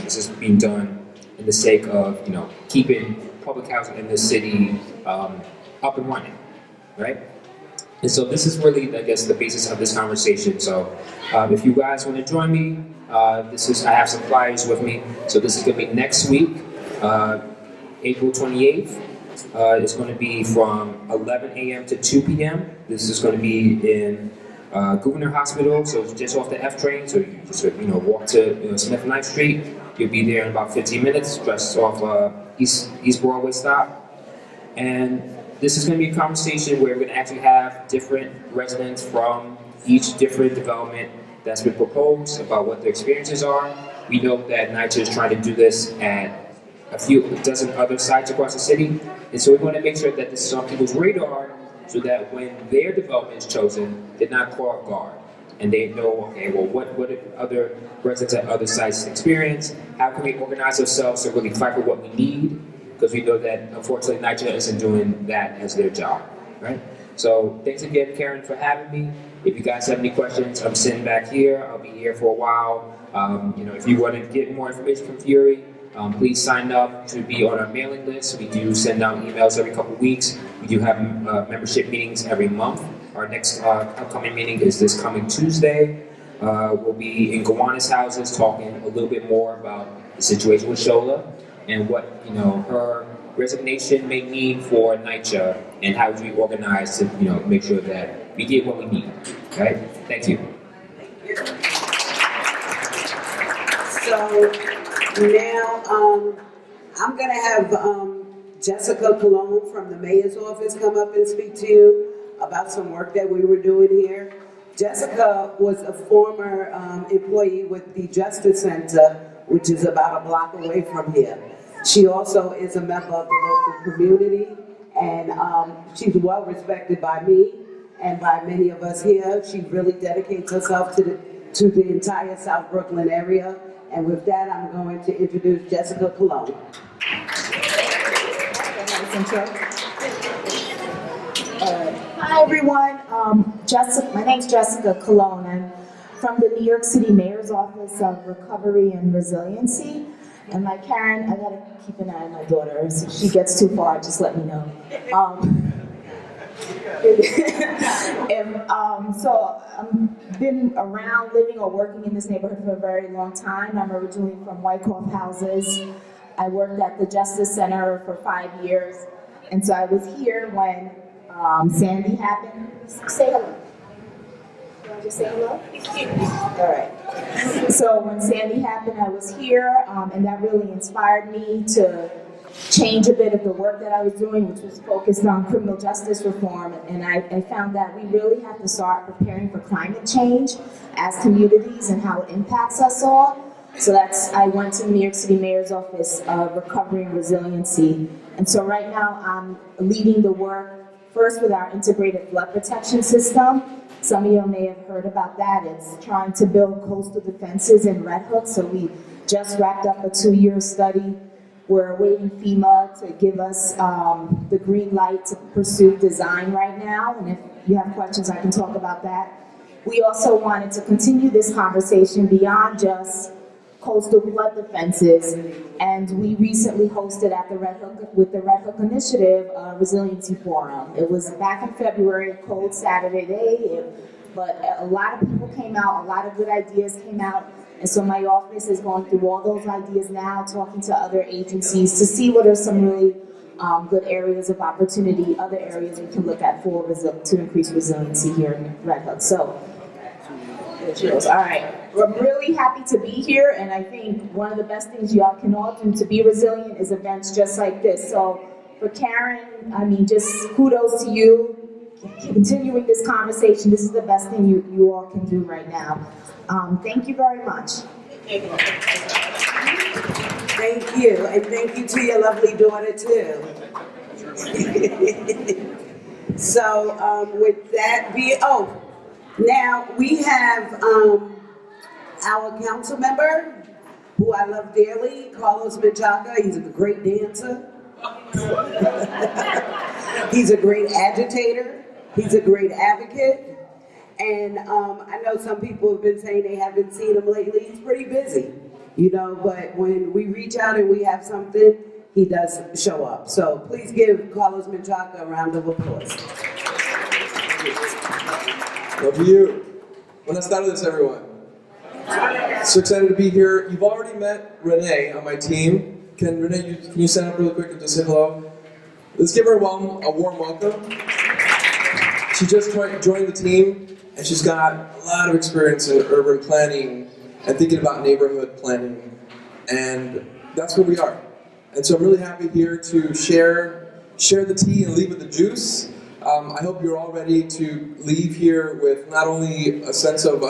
this is being done in the sake of, keeping public housing in this city up and running, right? And so this is really, I guess, the basis of this conversation. So if you guys want to join me, I have some flyers with me. So this is going to be next week, April 28th. It's going to be from 11 a.m. to 2 p.m. This is going to be in Gouverneur Hospital, so it's just off the F train. So you just walk to Smith Knight Street. You'll be there in about 15 minutes, just off East Broadway stop. And this is going to be a conversation where we're going to actually have different residents from each different development that's been proposed about what their experiences are. We know that NYCHA is trying to do this at a dozen other sites across the city, and so we want to make sure that this is on people's radar, so that when their development is chosen, they're not caught off guard, and they know, okay, well, what did other residents at other sites experience? How can we organize ourselves to really fight for what we need? Because we know that, unfortunately, NYCHA isn't doing that as their job, right? So thanks again, Karen, for having me. If you guys have any questions, I'm sitting back here. I'll be here for a while. If you want to get more information from Fury, please sign up to be on our mailing list. We do send out emails every couple of weeks. We do have membership meetings every month. Our next upcoming meeting is this coming Tuesday. We'll be in Gowanus houses talking a little bit more about the situation with Shola and what her resignation may mean for NYCHA and how we organize to make sure that we get what we need. Right? Thank you. So now I'm going to have Jessica Cologne from the mayor's office come up and speak to you about some work that we were doing here. Jessica was a former employee with the Justice Center, which is about a block away from here. She also is a member of the local community, and she's well respected by me and by many of us here. She really dedicates herself to the entire South Brooklyn area. And with that, I'm going to introduce Jessica Cologne. Hi everyone, my name's Jessica Cologne. I'm from the New York City Mayor's Office of Recovery and Resiliency. And like Karen, I gotta keep an eye on my daughter. If she gets too far, just let me know. So I've been around living or working in this neighborhood for a very long time. I'm originally from Wyckoff Houses. I worked at the Justice Center for 5 years, and so I was here when Sandy happened. Say hello. You want to just say hello? All right. So when Sandy happened, I was here, and that really inspired me to change a bit of the work that I was doing, which was focused on criminal justice reform. And I found that we really have to start preparing for climate change as communities and how it impacts us all. So I went to the New York City Mayor's Office of Recovery and Resiliency. And so right now I'm leading the work first with our integrated flood protection system. Some of you may have heard about that. It's trying to build coastal defenses in Red Hook. So we just wrapped up a 2-year study. We're awaiting FEMA to give us the green light to pursue design right now. And if you have questions, I can talk about that. We also wanted to continue this conversation beyond just coastal flood defenses, and we recently hosted at the Red Hook, with the Red Hook Initiative, a resiliency forum. It was back in February, a cold Saturday day, but a lot of people came out, a lot of good ideas came out, and so my office is going through all those ideas now, talking to other agencies to see what are some really good areas of opportunity, other areas we can look at to increase resiliency here in Red Hook. So, all right. I'm really happy to be here, and I think one of the best things y'all can all do to be resilient is events just like this. So for Karen, I mean, just kudos to you. Continuing this conversation, this is the best thing you all can do right now. Thank you very much. Thank you, and thank you to your lovely daughter too. So with that now we have our council member, who I love dearly, Carlos Menchaca. He's a great dancer. He's a great agitator. He's a great advocate. And I know some people have been saying they haven't seen him lately. He's pretty busy, but when we reach out and we have something, he does show up. So please give Carlos Menchaca a round of applause. Love you. Buenas tardes, everyone. So excited to be here. You've already met Renee on my team. Can you stand up really quick and just say hello? Let's give her a warm welcome. She just joined the team, and she's got a lot of experience in urban planning and thinking about neighborhood planning, and that's where we are. And so I'm really happy here to share the tea and leave with the juice. I hope you're all ready to leave here with not only a sense of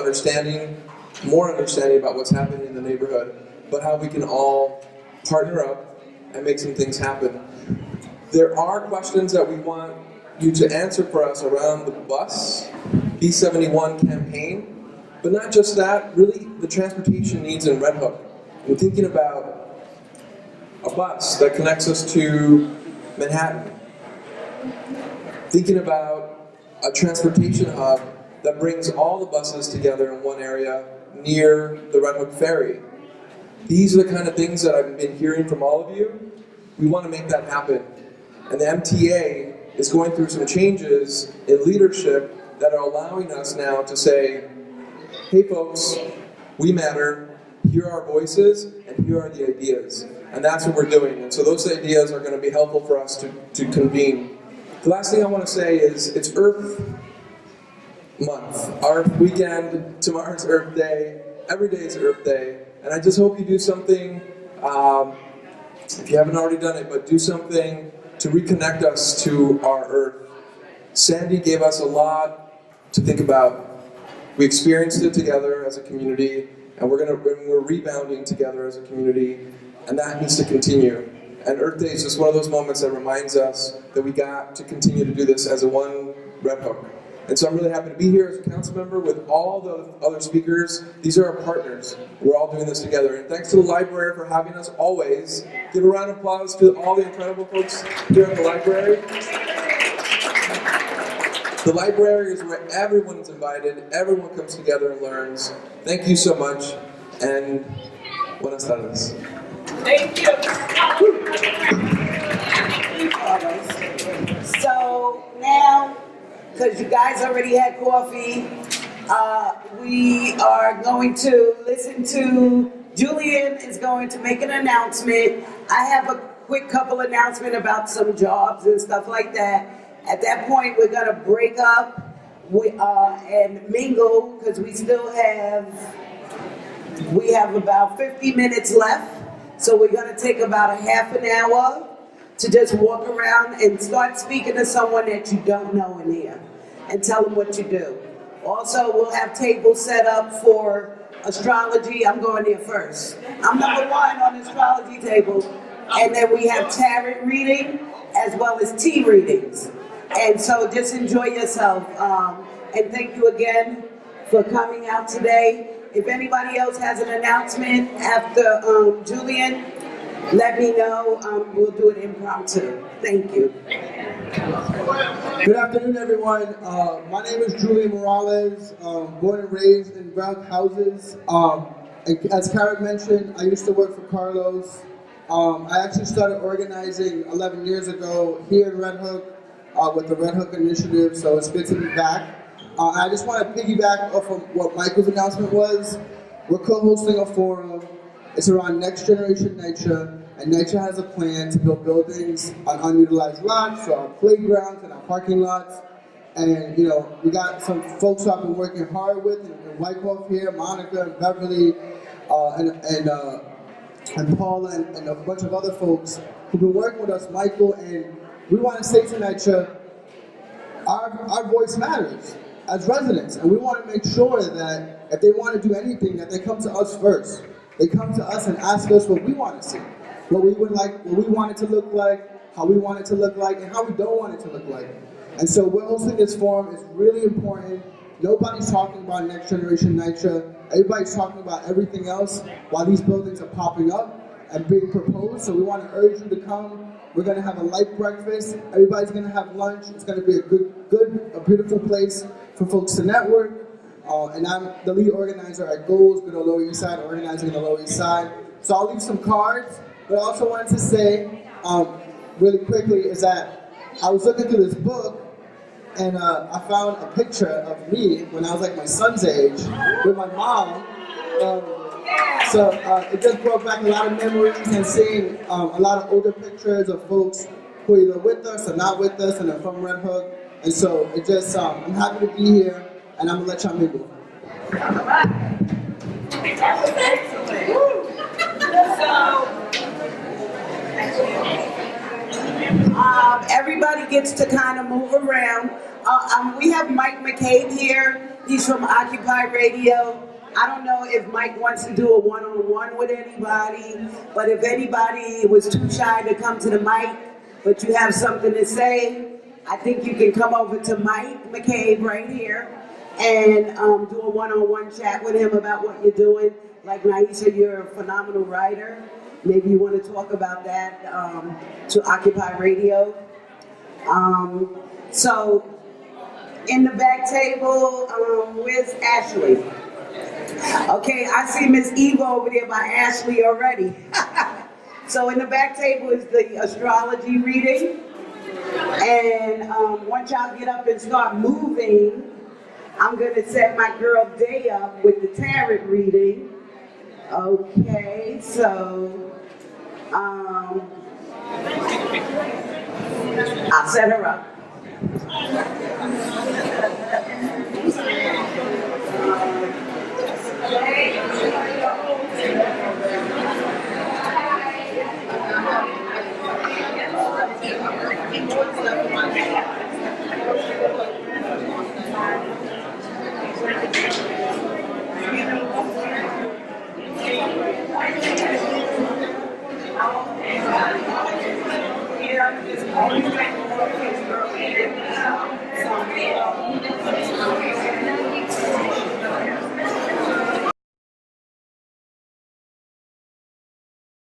more understanding about what's happening in the neighborhood, but how we can all partner up and make some things happen. There are questions that we want you to answer for us around the bus B71 campaign, but not just that, really the transportation needs in Red Hook. And thinking about a bus that connects us to Manhattan. Thinking about a transportation hub that brings all the buses together in one area near the Red Hook Ferry. These are the kind of things that I've been hearing from all of you. We want to make that happen. And the MTA is going through some changes in leadership that are allowing us now to say, hey folks, we matter, here are our voices, and here are the ideas. And that's what we're doing. And so those ideas are going to be helpful for us to convene. The last thing I want to say is it's Earth Month, Earth Weekend, tomorrow's Earth Day, every day is Earth Day, and I just hope you do something, if you haven't already done it, but do something to reconnect us to our Earth. Sandy gave us a lot to think about. We experienced it together as a community, and we're rebounding together as a community, and that needs to continue. And Earth Day is just one of those moments that reminds us that we got to continue to do this as a one Red Hook. And so I'm really happy to be here as a council member with all the other speakers. These are our partners. We're all doing this together. And thanks to the library for having us always. Give a round of applause to all the incredible folks here at the library. The library is where everyone is invited, everyone comes together and learns. Thank you so much, and buenas tardes. Thank you. So now, because you guys already had coffee, we are going to listen to Julian is going to make an announcement. I have a quick couple announcement about some jobs and stuff like that. At that point, we're gonna break up and mingle because we have about 50 minutes left. So we're gonna take about a half an hour to just walk around and start speaking to someone that you don't know in here and tell them what you do. Also, we'll have tables set up for astrology. I'm going there first. I'm number one on the astrology table. And then we have tarot reading as well as tea readings. And so just enjoy yourself. And thank you again for coming out today. If anybody else has an announcement after Julian, let me know. We'll do it impromptu. Thank you. Good afternoon, everyone. My name is Julian Morales, born and raised in Brown houses. As Karen mentioned, I used to work for Carlos. I actually started organizing 11 years ago here in Red Hook with the Red Hook Initiative, so it's good to be back. I just want to piggyback off of what Michael's announcement was. We're co-hosting a forum. It's around next generation NYCHA, and NYCHA has a plan to build buildings on unutilized lots, so our playgrounds and our parking lots. And you know, we got some folks who I've been working hard with in Wyckoff here, Monica and Beverly, and Paula and a bunch of other folks who've been working with us, Michael, and we want to say to NYCHA, our voice matters as residents, and we want to make sure that if they want to do anything, that they come to us first. They come to us and ask us what we want to see, what we would like, what we want it to look like, how we want it to look like, and how we don't want it to look like. And so we're hosting this forum. It's really important. Nobody's talking about next generation NYCHA. Everybody's talking about everything else while these buildings are popping up and being proposed. So we want to urge you to come. We're going to have a light breakfast. Everybody's going to have lunch. It's going to be a beautiful place for folks to network. And I'm the lead organizer at Goals, good old Lower East Side, organizing in the Lower East Side. So I'll leave some cards, but I also wanted to say really quickly is that I was looking through this book and I found a picture of me when I was like my son's age with my mom. So it just brought back a lot of memories and seeing a lot of older pictures of folks who are either with us or not with us and are from Red Hook. And so it just, I'm happy to be here and I'm gonna let y'all mingle. Everybody gets to kind of move around. We have Mike McCabe here. He's from Occupy Radio. I don't know if Mike wants to do a one-on-one with anybody, but if anybody was too shy to come to the mic, but you have something to say, I think you can come over to Mike McCabe right here and do a one-on-one chat with him about what you're doing. Like Naisha, you're a phenomenal writer. Maybe you want to talk about that to Occupy Radio. So in the back table, where's Ashley? Okay, I see Miss Eva over there by Ashley already. So in the back table is the astrology reading. And once y'all get up and start moving, I'm gonna set my girl Day up with the tarot reading. Okay, so I'll set her up.